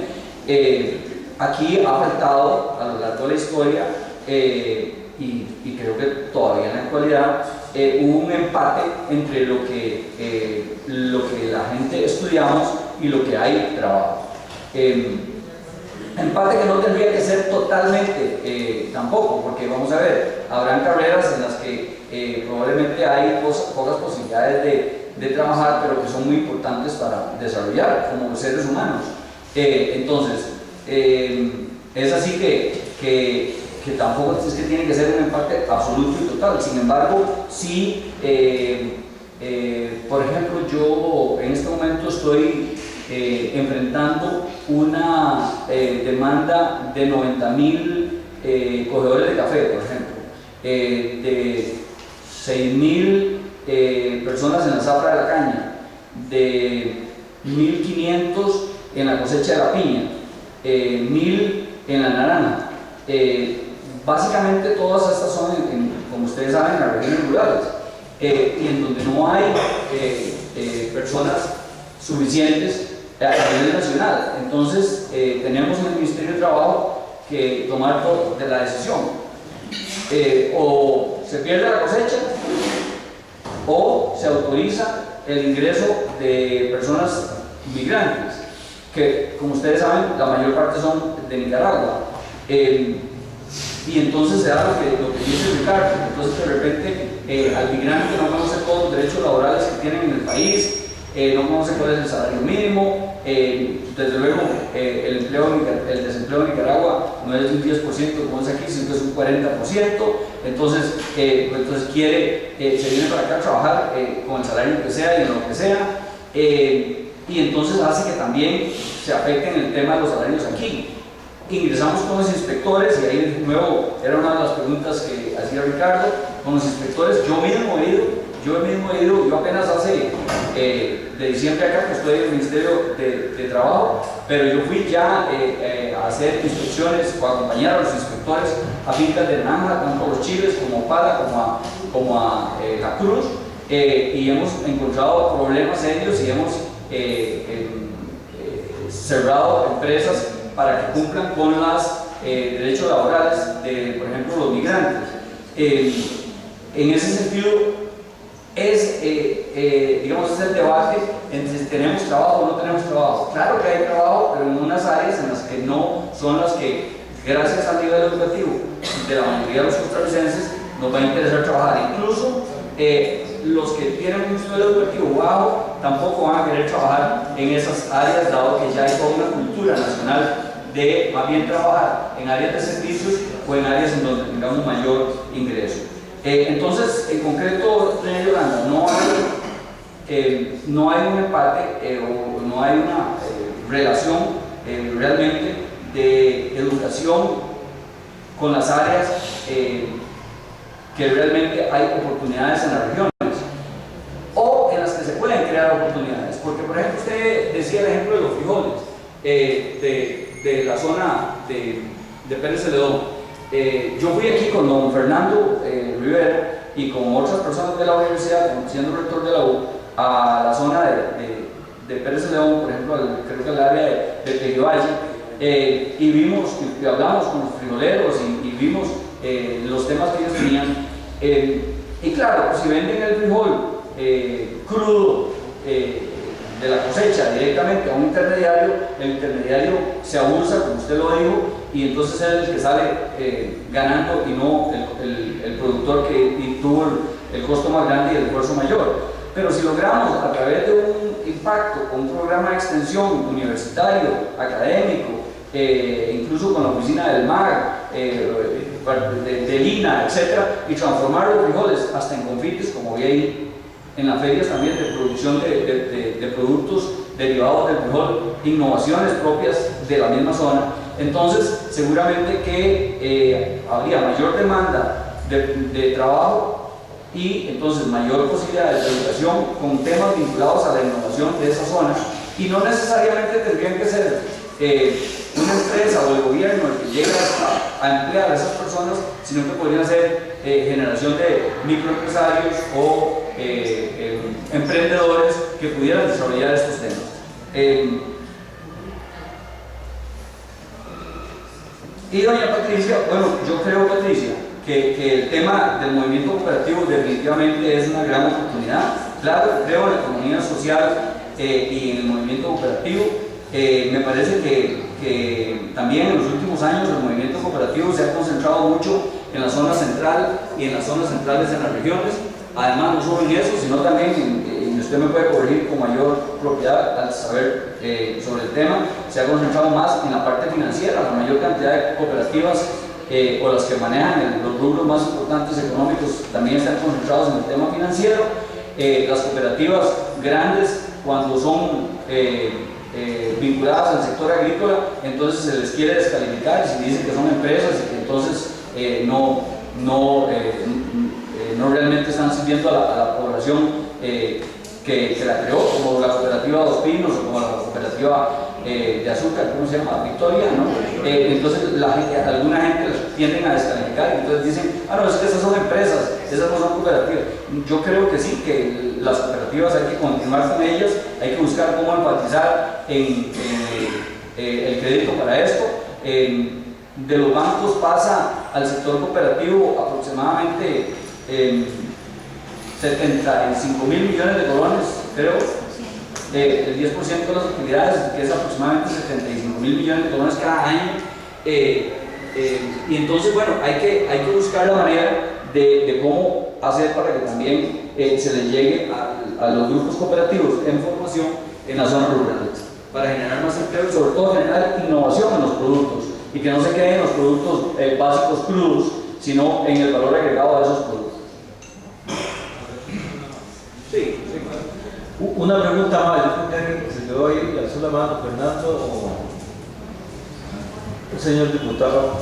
Aquí ha faltado a lo largo de la historia y creo que todavía en la actualidad hubo un empate entre lo que la gente estudiamos y lo que hay trabajo. Empate que no tendría que ser totalmente tampoco, porque vamos a ver, habrán carreras en las que probablemente hay pocas posibilidades de trabajar, pero que son muy importantes para desarrollar como seres humanos. Entonces, es así que tampoco es que tiene que ser un empate absoluto y total. Sin embargo, sí, por ejemplo, yo en este momento estoy enfrentando una demanda de 90.000 cogedores de café, por ejemplo, de 6.000 personas en la zafra de la caña, de 1.500 en la cosecha de la piña, 1.000 en la naranja. Básicamente todas estas son, como ustedes saben, en las regiones rurales, y en donde no hay personas suficientes a nivel nacional. Entonces tenemos en el Ministerio de Trabajo que tomar de la decisión. O se pierde la cosecha o se autoriza el ingreso de personas migrantes, que como ustedes saben la mayor parte son de Nicaragua. Y entonces se da lo que dice Ricardo. Entonces de repente al migrante no conoce todos los derechos laborales que tienen en el país, no conoce cuál es el salario mínimo, desde luego el desempleo en Nicaragua no es un 10% como es aquí, sino que es un 40%, entonces se viene para acá a trabajar con el salario que sea y en lo que sea, y entonces hace que también se afecten el tema de los salarios aquí. Ingresamos con los inspectores, y ahí de nuevo era una de las preguntas que hacía Ricardo, con los inspectores. Yo mismo he ido yo mismo he ido, yo apenas hace de diciembre acá que estoy en el Ministerio de Trabajo, pero yo fui ya a hacer inspecciones o a acompañar a los inspectores a fincas de naranja, tanto a los chiles como a Pala, como a La Cruz, y hemos encontrado problemas serios y hemos cerrado empresas para que cumplan con los derechos laborales de, por ejemplo, los migrantes. En ese sentido, digamos, es el debate entre si tenemos trabajo o no tenemos trabajo. Claro que hay trabajo, pero en unas áreas en las que no son las que, gracias al nivel educativo de la mayoría de los costarricenses, nos va a interesar trabajar. Incluso los que tienen un nivel educativo bajo tampoco van a querer trabajar en esas áreas, dado que ya hay toda una cultura nacional de más bien trabajar en áreas de servicios o en áreas en donde tengamos mayor ingreso. Entonces, en concreto, René Yolanda, no hay un empate o no hay una relación realmente de educación con las áreas que realmente hay oportunidades en las regiones o en las que se pueden crear oportunidades. Porque, por ejemplo, usted decía el ejemplo de los frijoles de la zona de Pérez Celedón. Yo fui aquí con don Fernando Rivera y con otras personas de la universidad, siendo rector de la U, a la zona de Pérez Celedón, por ejemplo, creo que el área de Teguivalle, y vimos, y hablamos con los frijoleros y vimos los temas que ellos tenían. Y claro, si venden el frijol crudo de la cosecha directamente a un intermediario, el intermediario se abusa, como usted lo dijo, y entonces es el que sale ganando y no el productor que tuvo el costo más grande y el esfuerzo mayor. Pero si logramos a través de un impacto, con un programa de extensión universitario, académico, incluso con la oficina del MAG, del INA, etc., y transformar los frijoles hasta en confites, como vi ahí en las ferias también de producción de productos derivados del frijol, innovaciones propias de la misma zona, entonces seguramente que habría mayor demanda de trabajo y entonces mayor posibilidad de educación con temas vinculados a la innovación de esa zona, y no necesariamente tendrían que ser una empresa o el gobierno el que llegue a emplear a esas personas, sino que podría ser generación de microempresarios o emprendedores que pudieran desarrollar estos temas. Y doña Patricia, bueno, yo creo, Patricia, que el tema del movimiento cooperativo definitivamente es una gran oportunidad. Claro, creo en la economía social y en el movimiento cooperativo. Me parece que también en los últimos años el movimiento cooperativo se ha concentrado mucho en la zona central y en las zonas centrales en las regiones. Además, no solo en eso, sino también, y usted me puede corregir con mayor propiedad al saber sobre el tema, se ha concentrado más en la parte financiera. La mayor cantidad de cooperativas o las que manejan los rubros más importantes económicos también están concentrados en el tema financiero. Las cooperativas grandes, cuando son vinculadas al sector agrícola, entonces se les quiere descalificar y se dice que son empresas y que entonces no realmente están sirviendo a la población que la creó, como la cooperativa Dos Pinos o como la cooperativa de azúcar, ¿cómo se llama? Victoria, ¿no? Entonces alguna gente tienden a descalificar y entonces dicen, no, es que esas son empresas, esas no son cooperativas. Yo creo que sí, que las cooperativas hay que continuar con ellas, hay que buscar cómo enfatizar en el crédito para esto. De los bancos pasa al sector cooperativo aproximadamente 75.000 millones de colones, creo, el 10% de las actividades, que es aproximadamente 75.000 millones de colones cada año. Y entonces, bueno, hay que buscar la manera de cómo hacer para que también se les llegue a los grupos cooperativos en formación en las zonas rurales, para generar más empleo y sobre todo generar innovación en los productos, y que no se queden en los productos básicos crudos, sino en el valor agregado de esos productos. Sí. Una pregunta más, yo creo que alguien que se quedó ahí y alzó la mano, Fernando o el señor diputado.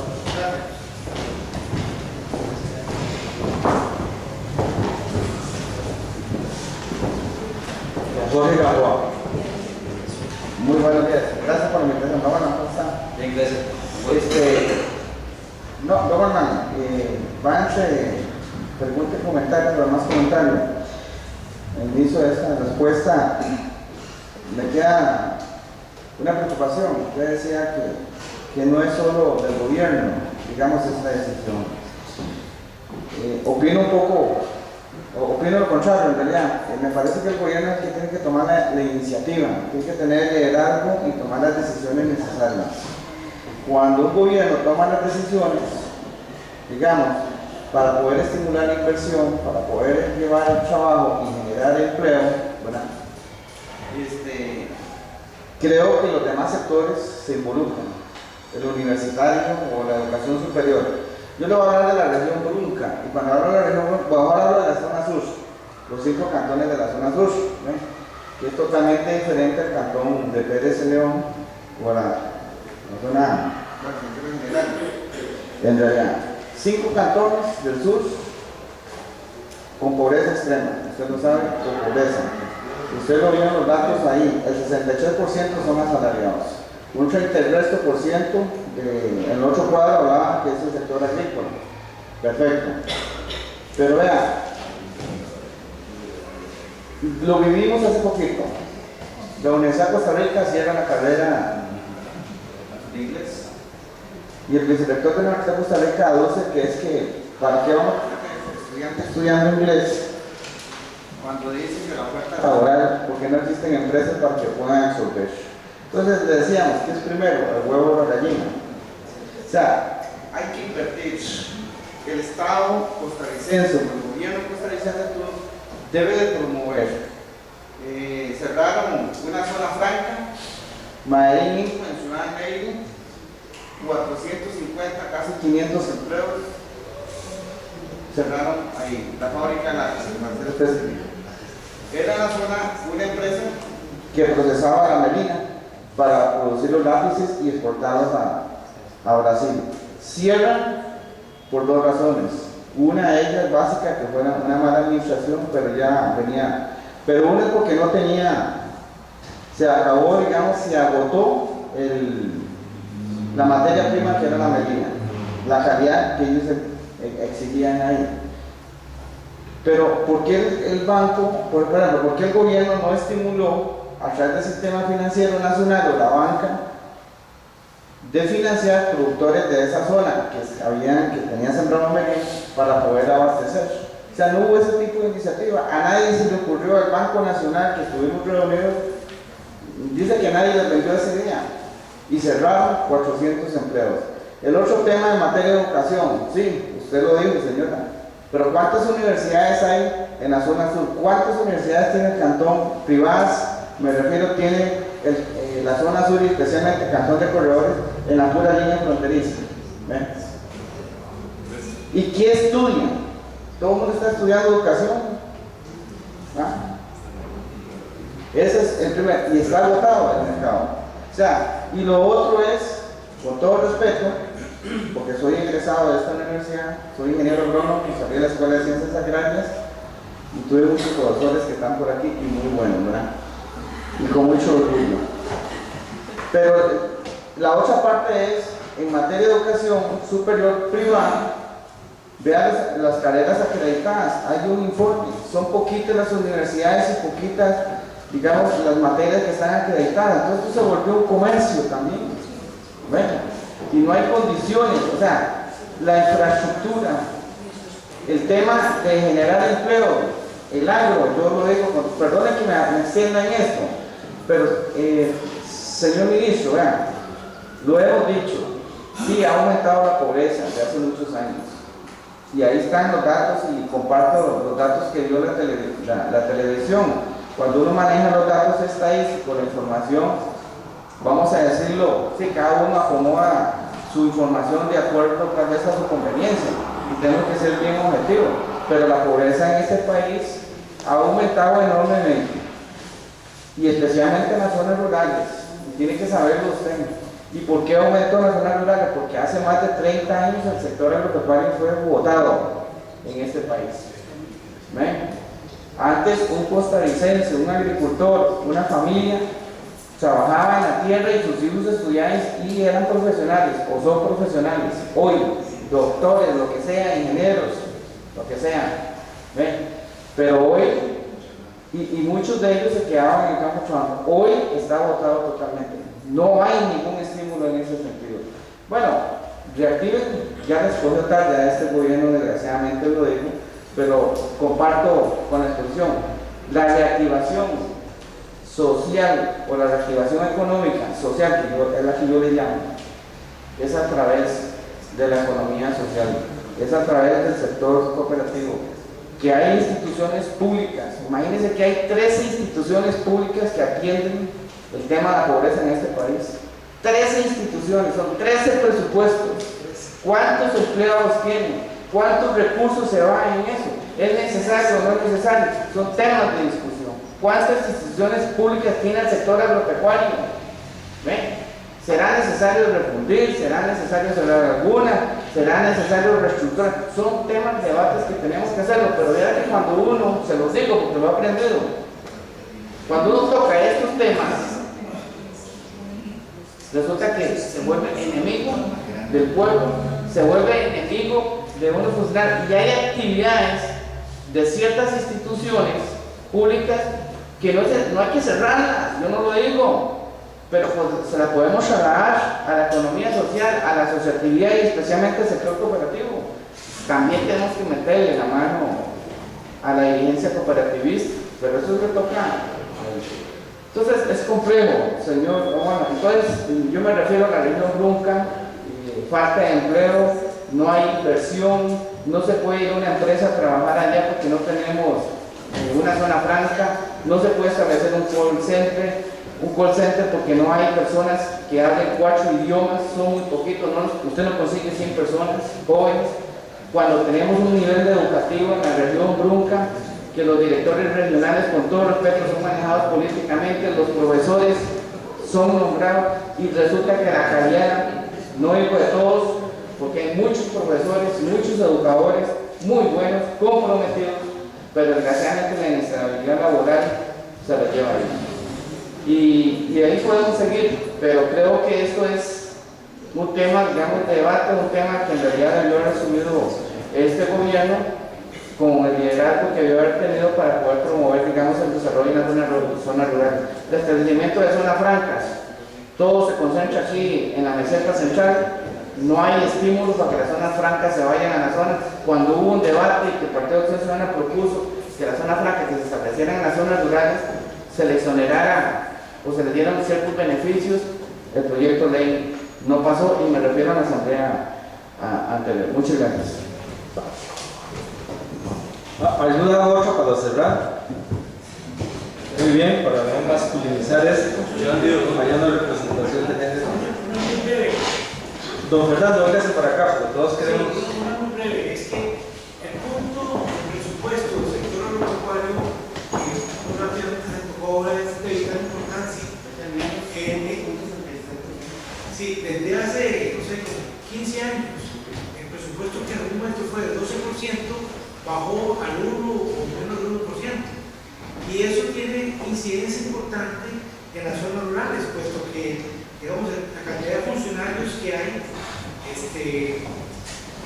Jorge Gamboa. Muy buenos días. Gracias por la invitación. ¿Cómo están? Bien, gracias. No, Norman, va entre pregunta y comentario, pero más comentario. En el inicio de esta respuesta me queda una preocupación. Usted decía que no es solo del gobierno, digamos, esta decisión. Opino lo contrario, en realidad. Me parece que el gobierno es el que tiene que tomar la iniciativa, tiene que tener el liderazgo y tomar las decisiones necesarias. Cuando un gobierno toma las decisiones, digamos, para poder estimular la inversión, para poder llevar el trabajo y generar empleo, ¿verdad? Creo que los demás sectores se involucran, el universitario o la educación superior. Yo le voy a hablar de la región Brunca, y cuando hablo de la región Brunca, voy a hablar de la zona sur, los 5 cantones de la zona sur, que es totalmente diferente al cantón de Pérez León o la zona general. En realidad, 5 cantones del sur con pobreza extrema, usted lo sabe, con pobreza. Usted lo vio en los datos ahí, el 63% son asalariados. El resto por ciento, en el otro cuadro hablaba que es el sector agrícola. Perfecto. Pero vea, lo vivimos hace poquito. La Universidad de Costa Rica cierra la carrera de inglés. Y el vicerrector de la Universidad de Costa Rica aduce que es que, ¿para qué vamos a tener estudiantes estudiando inglés cuando dicen que la oferta laboral, porque no existen empresas para que puedan absorber? Entonces le decíamos, ¿qué es primero, el huevo o la gallina? O sea, hay que invertir. El Estado costarricense, el gobierno costarricense debe de promover. Cerraron una zona franca, Madrid mismo en Ciudad Neyde, 450, casi 500 empleos. Cerraron ahí, la fábrica de Marcelo Específico. Era la zona, una empresa que procesaba la melina para producir los lápices y exportarlos a Brasil. Cierran por 2 razones. Una de ellas básica, que fue una mala administración, pero ya venía. Pero una es porque no tenía, se acabó, digamos, se agotó la materia prima que era la melina, la calidad que ellos exigían ahí. Pero ¿por qué el banco, por ejemplo, por qué el gobierno no estimuló a través del sistema financiero nacional o la banca de financiar productores de esa zona que tenían sembrado melina para poder abastecer? O sea, no hubo ese tipo de iniciativa. A nadie se le ocurrió, al Banco Nacional, que estuvimos reunidos, dice que nadie les vendió ese día y cerraron 400 empleos. El otro tema en materia de educación, sí, usted lo dijo, señora, pero ¿cuántas universidades hay en la zona sur? ¿Cuántas universidades tiene el cantón privadas? Me refiero, tiene la zona sur y especialmente el cantón de Corredores en la pura línea fronteriza. ¿Ven? ¿Y qué estudian? Todo el mundo está estudiando educación. ¿Ah? Ese es el primer, y está agotado el mercado. O sea, y lo otro es, con todo respeto, porque soy egresado de esta universidad, soy ingeniero agrónomo, salí de la Escuela de Ciencias Agrarias y tuve muchos profesores que están por aquí y muy buenos, ¿verdad? Y con mucho orgullo. Pero la otra parte es, en materia de educación superior privada, vean las carreras acreditadas, hay un informe, son poquitas las universidades y poquitas, digamos, las materias que están acreditadas. Entonces esto se volvió un comercio también. Bueno, y no hay condiciones, o sea, la infraestructura, el tema de generar empleo, el agro, yo lo digo, perdone que me extienda en esto, pero señor ministro, vean, lo hemos dicho, sí ha aumentado la pobreza desde hace muchos años. Y ahí están los datos y comparto los datos que dio la televisión. Cuando uno maneja los datos estadísticos, la información, vamos a decirlo, sí, cada uno acomoda su información de acuerdo tal vez a su conveniencia y tenemos que ser bien objetivos, pero la pobreza en este país ha aumentado enormemente y especialmente en las zonas rurales, y tiene que saberlo usted. ¿Y por qué aumentó en las zonas rurales? Porque hace más de 30 años el sector agropecuario fue votado en este país. ¿Ven? Antes un costarricense, un agricultor, una familia trabajaba en la tierra y sus hijos estudiaban y eran profesionales o son profesionales. Hoy, doctores, lo que sea, ingenieros, lo que sea. ¿Ven? Pero hoy, y muchos de ellos se quedaban en el campo trabajando. Hoy está agotado totalmente. No hay ningún estímulo en ese sentido. Bueno, reactiven, ya les cogió tarde a este gobierno, desgraciadamente lo digo, pero comparto con la exposición. La reactivación social o la reactivación económica, social, que es la que yo le llamo, es a través de la economía social, es a través del sector cooperativo, que hay instituciones públicas. Imagínense que hay 13 instituciones públicas que atienden el tema de la pobreza en este país. 13 instituciones, son 13 presupuestos. ¿Cuántos empleados tienen? ¿Cuántos recursos se van en eso? ¿Es necesario o no es necesario? Son temas de discusión. ¿Cuántas instituciones públicas tiene el sector agropecuario? ¿Ven? ¿Será necesario refundir? ¿Será necesario cerrar alguna? ¿Será necesario reestructurar? Son temas, debates que tenemos que hacerlo, pero vean que cuando uno, se los digo porque lo he aprendido, cuando uno toca estos temas, resulta que se vuelve enemigo del pueblo, se vuelve enemigo de unos funcionarios, y hay actividades de ciertas instituciones públicas que no hay que cerrarlas, yo no lo digo, pero pues se la podemos trasladar a la economía social, a la asociatividad y especialmente al sector cooperativo. También tenemos que meterle la mano a la dirigencia cooperativista, pero eso es lo que toca. Entonces es complejo, señor. Bueno, entonces yo me refiero a la región Brunca, falta de empleo, no hay inversión, no se puede ir a una empresa a trabajar allá porque no tenemos una zona franca, no se puede establecer un call center porque no hay personas que hablen 4 idiomas, son muy poquitos, usted no consigue 100 personas jóvenes. Cuando tenemos un nivel educativo en la región Brunca, que los directores regionales, con todo respeto, son manejados políticamente, los profesores son nombrados y resulta que la calidad, no digo de todos, porque hay muchos profesores, muchos educadores muy buenos, comprometidos, pero desgraciadamente la inestabilidad laboral se la lleva ahí. Y ahí podemos seguir, pero creo que esto es un tema, digamos, de debate, un tema que en realidad debió haber asumido este gobierno con el liderazgo que debió haber tenido para poder promover, digamos, el desarrollo en la zona rural. El establecimiento de zonas francas, todo se concentra aquí en la meseta central, no hay estímulos para que las zonas francas se vayan a la zona. Cuando hubo un debate y que el Partido de Acción Ciudadana propuso que la zona franca que se establecieran en las zonas rurales se le exonerara o se le dieran ciertos beneficios, el proyecto de ley no pasó y me refiero a la asamblea anterior. Muchas gracias. ¿Alguna otra para cerrar? Muy bien, para no masculinizar esto, acompañando la representación de género. Don Fernando, véngase para acá, porque todos queremos. Muy breve, es que el punto del presupuesto del sector agropecuario, rápidamente se tocó de vital importancia, sí, desde hace, no sé, 15 años, el presupuesto que en algún momento fue de 12%, bajó al 1 o menos del 1%. Y eso tiene incidencia importante en las zonas rurales, puesto que, digamos, la cantidad de funcionarios que hay,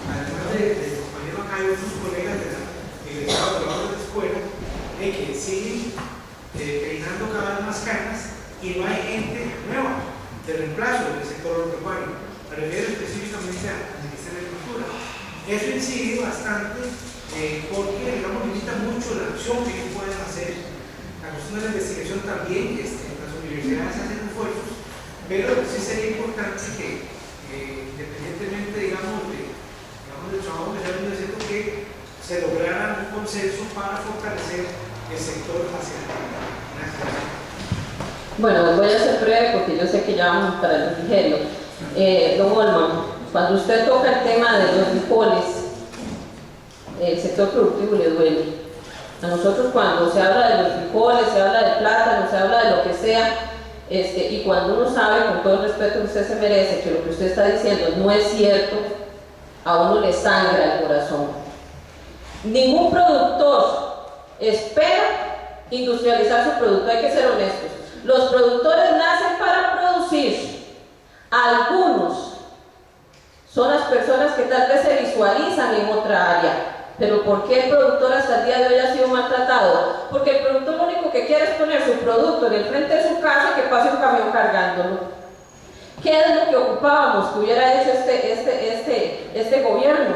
además del compañero acá y otros colegas del Estado de la escuela, que siguen peinando cada vez más canas y no hay gente nueva de reemplazo del sector agropecuario. Me refiero específicamente al Ministerio de Agricultura. Eso incide bastante porque, digamos, limita mucho la acción que ellos pueden hacer. La cuestión de la investigación también, las universidades hacen esfuerzos, pero sí sería importante que, independientemente, digamos, del trabajo que se ha venido haciendo, que se lograra un consenso para fortalecer el sector hacia adelante. Gracias. Bueno, voy a ser breve porque yo sé que ya vamos para el refrigerio. Don Olman, cuando usted toca el tema de los frijoles, el sector productivo le duele. A nosotros cuando se habla de los frijoles, se habla de plátano, se habla de lo que sea, y cuando uno sabe, con todo el respeto que usted se merece, que lo que usted está diciendo no es cierto, a uno le sangra el corazón. Ningún productor espera industrializar su producto. Hay que ser honestos. Los productores nacen para producir. Algunos son las personas que tal vez se visualizan en otra área. Pero ¿por qué el productor hasta el día de hoy ha sido maltratado? Porque el productor lo único que quiere es poner su producto en el frente de su casa y que pase un camión cargándolo. ¿Qué es lo que ocupábamos que hubiera hecho este gobierno?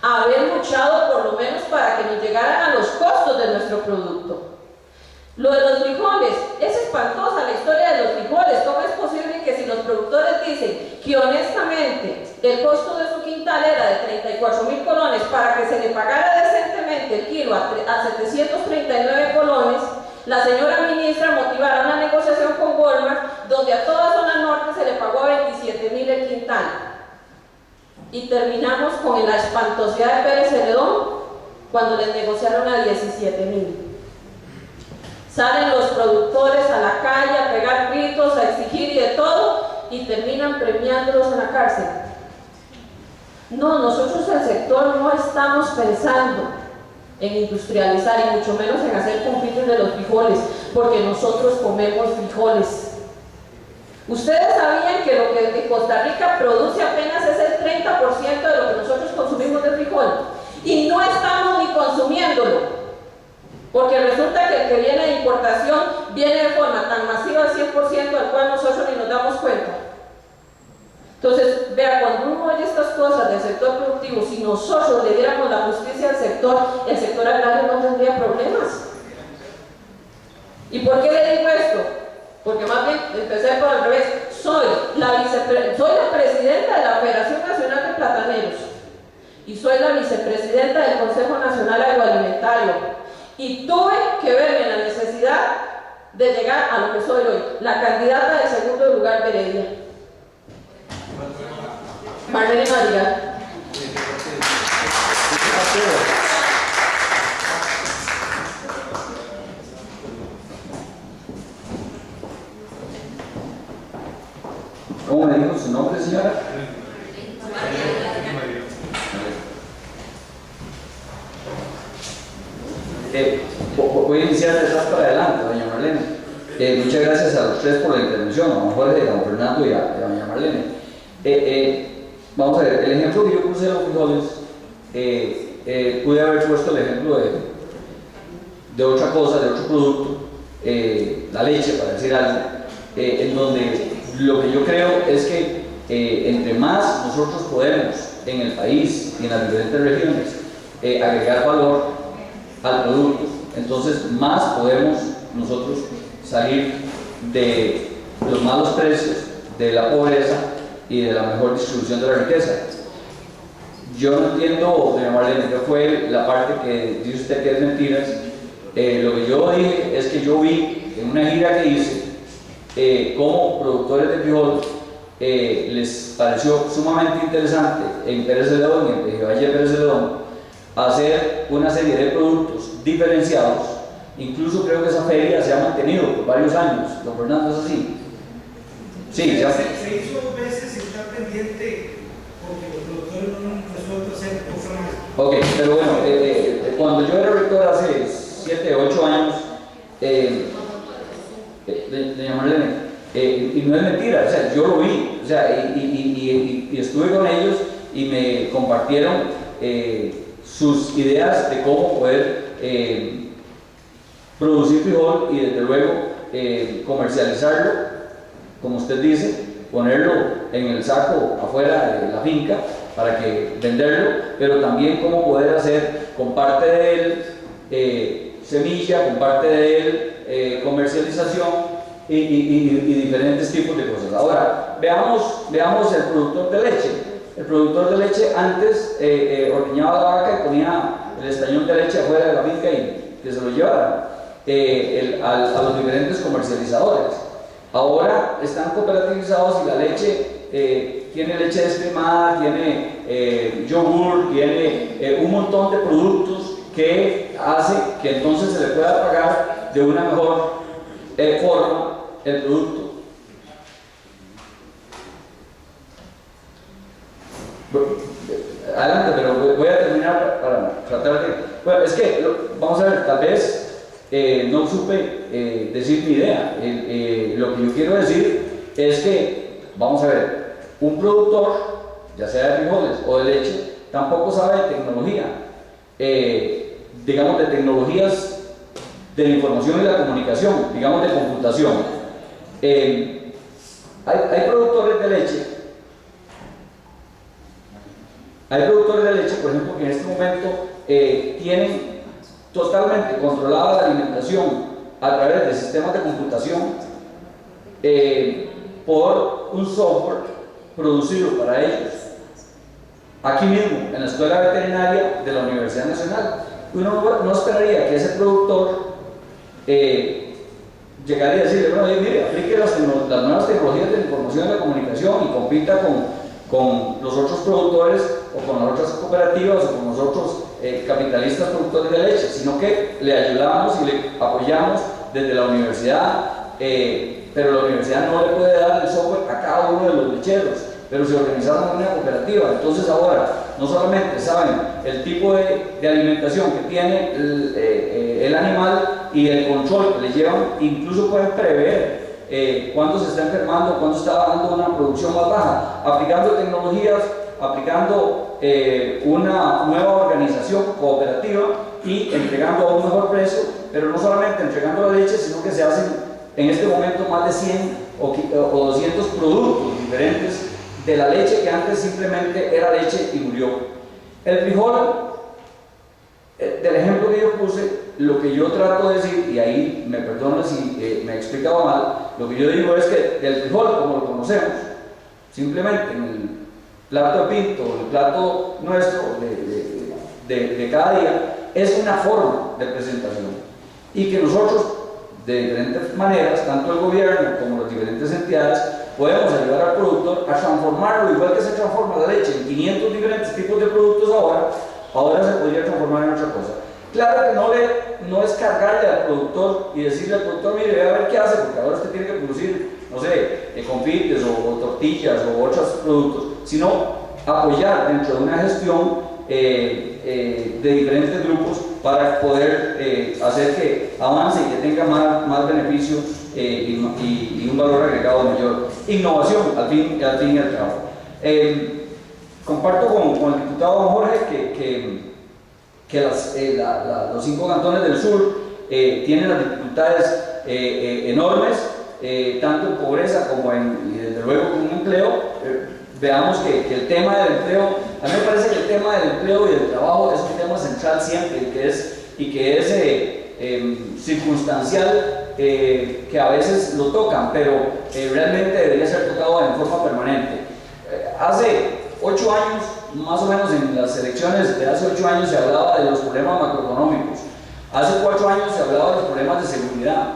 Haber luchado por lo menos para que nos llegaran a los costos de nuestro producto. Lo de los frijoles, es espantosa la historia de los frijoles. ¿Cómo es posible que si los productores dicen que honestamente el costo de su quintal era de 34.000 colones para que se le pagara decentemente el kilo a 739 colones, la señora ministra motivara una negociación con Walmart donde a toda zona norte se le pagó a 27.000 el quintal? Y terminamos con la espantosidad de Pérez Celedón cuando les negociaron a 17.000. Salen los productores a la calle a pegar gritos, a exigir y de todo, y terminan premiándolos en la cárcel. No, nosotros el sector no estamos pensando en industrializar y mucho menos en hacer confites de los frijoles, porque nosotros comemos frijoles. Ustedes sabían que lo que Costa Rica produce apenas es el 30% de lo que nosotros consumimos de frijol, y no estamos ni consumiéndolo. Porque resulta que el que viene de importación viene de forma tan masiva al 100% al cual nosotros ni nos damos cuenta. Entonces, vea, cuando uno oye estas cosas del sector productivo, si nosotros le diéramos la justicia al sector, el sector agrario no tendría problemas. ¿Y por qué le digo esto? Porque más bien, empecé por al revés, soy la presidenta de la Federación Nacional de Plataneros y soy la vicepresidenta del Consejo Nacional Agroalimentario. Y tuve que verme en la necesidad de llegar a lo que soy hoy, la candidata del segundo lugar de Heredia. Marlene Madrigal. ¿Cómo me dijo su nombre, señora? Voy a iniciar de atrás para adelante, doña Marlene. Muchas gracias a los tres por la intervención, a don Jorge, a don Fernando y a doña Marlene. Vamos a ver, el ejemplo que yo puse de los frijoles, pude haber puesto el ejemplo de otra cosa, de otro producto, la leche, para decir algo, en donde lo que yo creo es que entre más nosotros podemos en el país y en las diferentes regiones agregar valor al producto, entonces más podemos nosotros salir de los malos precios, de la pobreza y de la mejor distribución de la riqueza. Yo no entiendo, doña Marlene, qué fue la parte que dice usted que es mentiras. Lo que yo dije es que yo vi en una gira que hice como productores de frijol les pareció sumamente interesante en Pérez Celedón y en Pejivalle Pérez Celedón hacer una serie de productos diferenciados. Incluso creo que esa feria se ha mantenido por varios años. Don Fernando, ¿es así? Sí, ya. Se hizo 2 veces y está pendiente porque los productores no han resuelto hacer cosas más. Ok, pero bueno, cuando yo era rector hace 7, 8 años, doña Marlene, y no es mentira, o sea, yo lo vi, o sea, y estuve con ellos y me compartieron sus ideas de cómo poder producir frijol y desde luego comercializarlo, como usted dice, ponerlo en el saco afuera de la finca para que venderlo, pero también cómo poder hacer con parte de él semilla, con parte de él comercialización y diferentes tipos de cosas. Ahora, veamos el productor de leche. El productor de leche antes ordeñaba la vaca y ponía el estañón de leche afuera de la finca y que se lo llevaran a los diferentes comercializadores. Ahora están cooperativizados y la leche tiene leche descremada, tiene yogur, tiene un montón de productos que hace que entonces se le pueda pagar de una mejor forma el producto. Adelante, pero voy a terminar para tratar Bueno, es que, vamos a ver, tal vez no supe decir mi idea. Lo que yo quiero decir es que, vamos a ver, un productor, ya sea de frijoles o de leche, tampoco sabe de tecnología, digamos de tecnologías de la información y la comunicación, digamos de computación. Hay productores de leche, por ejemplo, que en este momento tienen totalmente controlada la alimentación a través de sistemas de computación por un software producido para ellos aquí mismo, en la Escuela Veterinaria de la Universidad Nacional. Uno no esperaría que ese productor llegara y decirle, bueno, mire, aplique las nuevas tecnologías de la información y la comunicación y compita con los otros productores o con las otras cooperativas o con los otros capitalistas productores de leche, sino que le ayudamos y le apoyamos desde la universidad, pero la universidad no le puede dar el software a cada uno de los lecheros, pero se organizaron en una cooperativa. Entonces ahora no solamente saben el tipo de alimentación que tiene el animal y el control que le llevan, incluso pueden prever cuándo se está enfermando, cuándo está dando una producción más baja, aplicando tecnologías, aplicando una nueva organización cooperativa y entregando a un mejor precio, pero no solamente entregando la leche, sino que se hacen en este momento más de 100 o 200 productos diferentes de la leche que antes simplemente era leche y murió. El frijol, del ejemplo que yo puse, lo que yo trato de decir, y ahí me perdona si me he explicado mal, lo que yo digo es que el frijol, como lo conocemos, simplemente en el plato de pinto, el plato nuestro de cada día, es una forma de presentación. Y que nosotros, de diferentes maneras, tanto el gobierno como las diferentes entidades, podemos ayudar al productor a transformarlo, igual que se transforma la leche en 500 diferentes tipos de productos ahora se podría transformar en otra cosa. Claro que no es cargarle al productor y decirle al productor, mire, ve a ver qué hace, porque ahora usted tiene que producir, no sé, confites o tortillas o otros productos, sino apoyar dentro de una gestión de diferentes grupos para poder hacer que avance y que tenga más beneficio y un valor agregado mayor. Innovación, al fin y al cabo. Comparto con el diputado don Jorge que los 5 cantones del sur tienen las dificultades enormes, tanto en pobreza como y desde luego con empleo. Veamos que el tema del empleo, a mí me parece que el tema del empleo y del trabajo es un tema central siempre y que es circunstancial, que a veces lo tocan, pero realmente debería ser tocado en forma permanente. Hace 8 años, más o menos en las elecciones de hace 8 años se hablaba de los problemas macroeconómicos, hace 4 años se hablaba de los problemas de seguridad,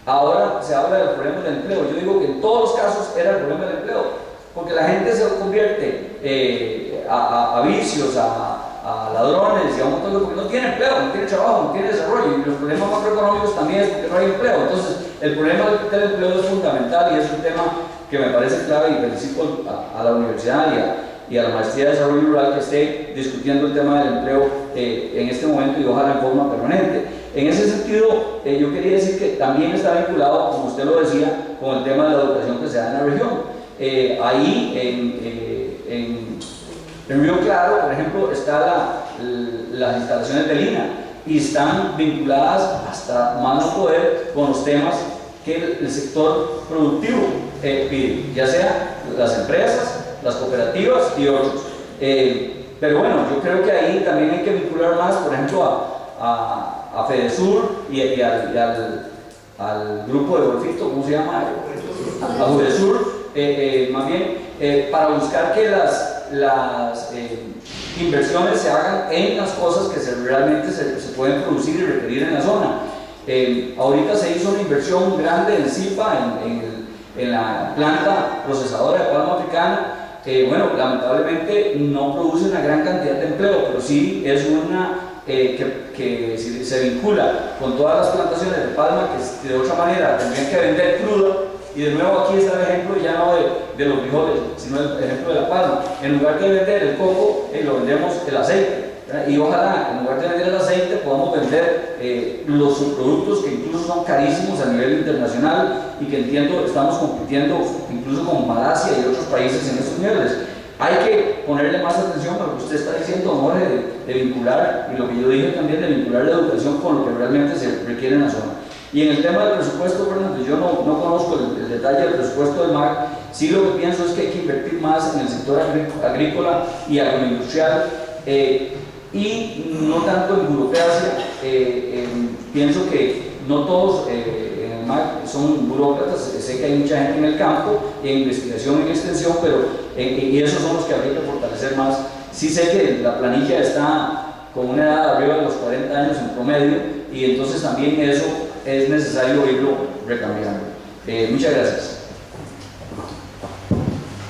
ahora se habla de los problemas del empleo. Yo digo que en todos los casos era el problema del empleo, porque la gente se convierte a vicios, a ladrones y a un montón de cosas, porque no tiene empleo, no tiene trabajo, no tiene desarrollo, y los problemas macroeconómicos también es porque no hay empleo. Entonces el problema del empleo es fundamental y es un tema que me parece clave, y felicito a la universidad y a la Maestría de Desarrollo Rural que esté discutiendo el tema del empleo en este momento y ojalá en forma permanente. En ese sentido, yo quería decir que también está vinculado, como usted lo decía, con el tema de la educación que se da en la región. Ahí en Río Claro, por ejemplo, están las instalaciones del INA y están vinculadas hasta más no poder con los temas que el sector productivo pide, ya sea las empresas, las cooperativas y otros. Pero bueno, yo creo que ahí también hay que vincular más, por ejemplo, a Fedesur y al grupo de Golfito, ¿cómo se llama? A Fedesur, más bien, para buscar que las inversiones se hagan en las cosas que realmente se pueden producir y requerir en la zona. Ahorita se hizo una inversión grande en CIPA, en la planta procesadora de palma africana. Bueno, lamentablemente no produce una gran cantidad de empleo, pero sí es una que se vincula con todas las plantaciones de palma que de otra manera tendrían que vender cruda. Y de nuevo aquí está el ejemplo ya no de los frijoles, sino el ejemplo de la palma. En lugar de vender el coco, lo vendemos el aceite. Y ojalá, en lugar de vender el aceite, podamos vender los subproductos que incluso son carísimos a nivel internacional y que entiendo estamos compitiendo incluso con Malasia y otros países en estos niveles. Hay que ponerle más atención a lo que usted está diciendo, Jorge, de vincular, y lo que yo dije también, de vincular la educación con lo que realmente se requiere en la zona. Y en el tema del presupuesto, Fernando, yo no conozco el detalle del presupuesto del MAC. Sí, lo que pienso es que hay que invertir más en el sector agrícola y agroindustrial, y no tanto en burocracia. Pienso que no todos en el MAC son burócratas, sé que hay mucha gente en el campo, en investigación y en extensión, y esos son los que habría que fortalecer más. Sí sé que la planilla está con una edad arriba de los 40 años en promedio, y entonces también eso es necesario irlo recambiando. Muchas gracias.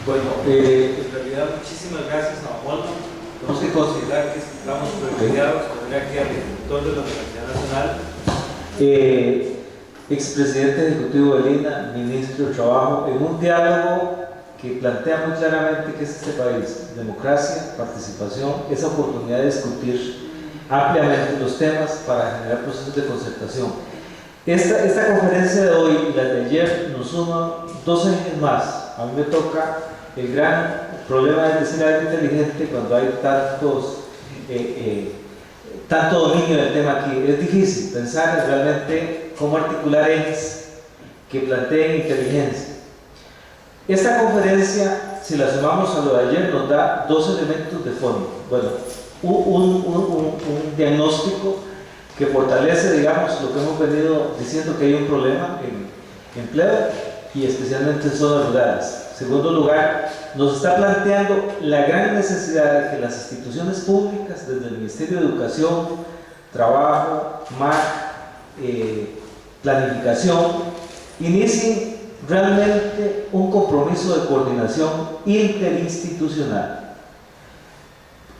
Bueno, en realidad muchísimas gracias a Waldo. Tenemos que considerar que estamos privilegiados de tener aquí al director de la Universidad Nacional, expresidente ejecutivo de Lina, ministro de Trabajo, en un diálogo que plantea muy claramente que es este país: democracia, participación, esa oportunidad de discutir ampliamente los temas para generar procesos de concertación. Esta conferencia de hoy y la de ayer nos suman dos ejes más. A mí me toca el gran problema de decir algo inteligente cuando hay tanto dominio del tema aquí. Es difícil pensar realmente cómo articular ejes que planteen inteligencia. Esta conferencia, si la sumamos a lo de ayer, nos da dos elementos de fondo. Bueno, un diagnóstico que fortalece, digamos, lo que hemos venido diciendo, que hay un problema en empleo y especialmente en zonas rurales. En segundo lugar, nos está planteando la gran necesidad de que las instituciones públicas, desde el Ministerio de Educación, Trabajo, MAC, Planificación, inicien realmente un compromiso de coordinación interinstitucional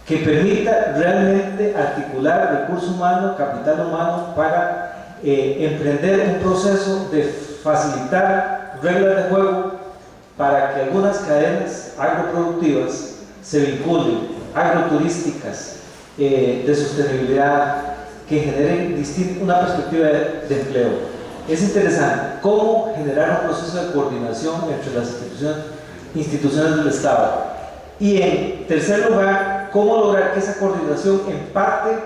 que permita realmente articular recurso humano, capital humano, para emprender un proceso de facilitar reglas de juego para que algunas cadenas agroproductivas se vinculen, agroturísticas, de sostenibilidad, que generen una perspectiva de empleo. Es interesante cómo generar un proceso de coordinación entre las instituciones del Estado. Y en tercer lugar, cómo lograr que esa coordinación empate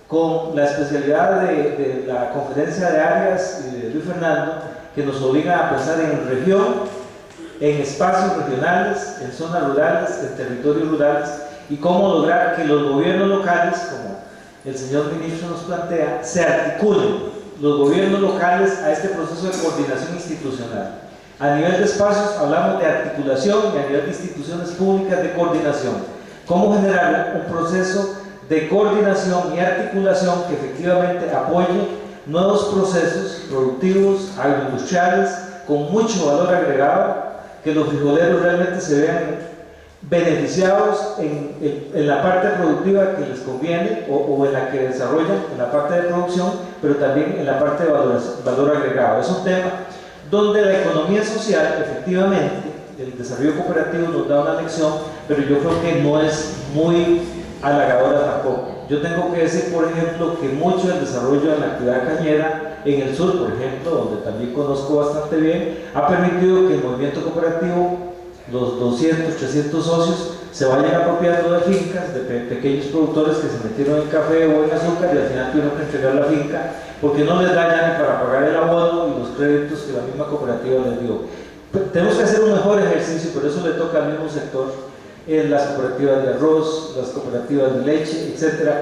con la especialidad de la conferencia de Arias y de Luis Fernando, que nos obliga a pensar en región, en espacios regionales, en zonas rurales, en territorios rurales, y cómo lograr que los gobiernos locales, como el señor ministro nos plantea, se articulen los gobiernos locales a este proceso de coordinación institucional. A nivel de espacios hablamos de articulación, y a nivel de instituciones públicas de coordinación. Cómo generar un proceso de coordinación y articulación que efectivamente apoye nuevos procesos productivos, agroindustriales, con mucho valor agregado, que los frijoleros realmente se vean beneficiados en la parte productiva que les conviene o en la que desarrollan, en la parte de producción, pero también en la parte de valor agregado. Es un tema donde la economía social, efectivamente, el desarrollo cooperativo nos da una lección, pero yo creo que no es muy halagadora tampoco. Yo tengo que decir, por ejemplo, que mucho del desarrollo de la actividad cañera en el sur, por ejemplo, donde también conozco bastante bien, ha permitido que el movimiento cooperativo, los 200, 300 socios, se vayan apropiando de fincas, de pequeños productores que se metieron en café o en azúcar y al final tuvieron que entregar la finca porque no les da ya ni para pagar el abono y los créditos que la misma cooperativa les dio. Tenemos que hacer un mejor ejercicio, pero eso le toca al mismo sector. Las cooperativas de arroz, las cooperativas de leche, etc.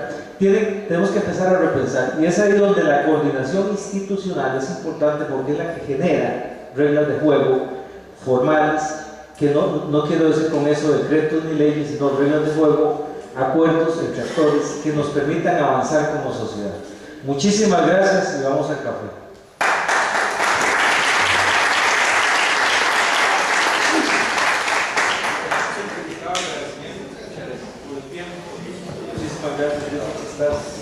Tenemos que empezar a repensar, y es ahí donde la coordinación institucional es importante, porque es la que genera reglas de juego formales, que no quiero decir con eso decretos ni leyes, sino reglas de juego, acuerdos entre actores que nos permitan avanzar como sociedad. Muchísimas gracias y vamos al café. Muchísimas gracias, Dios,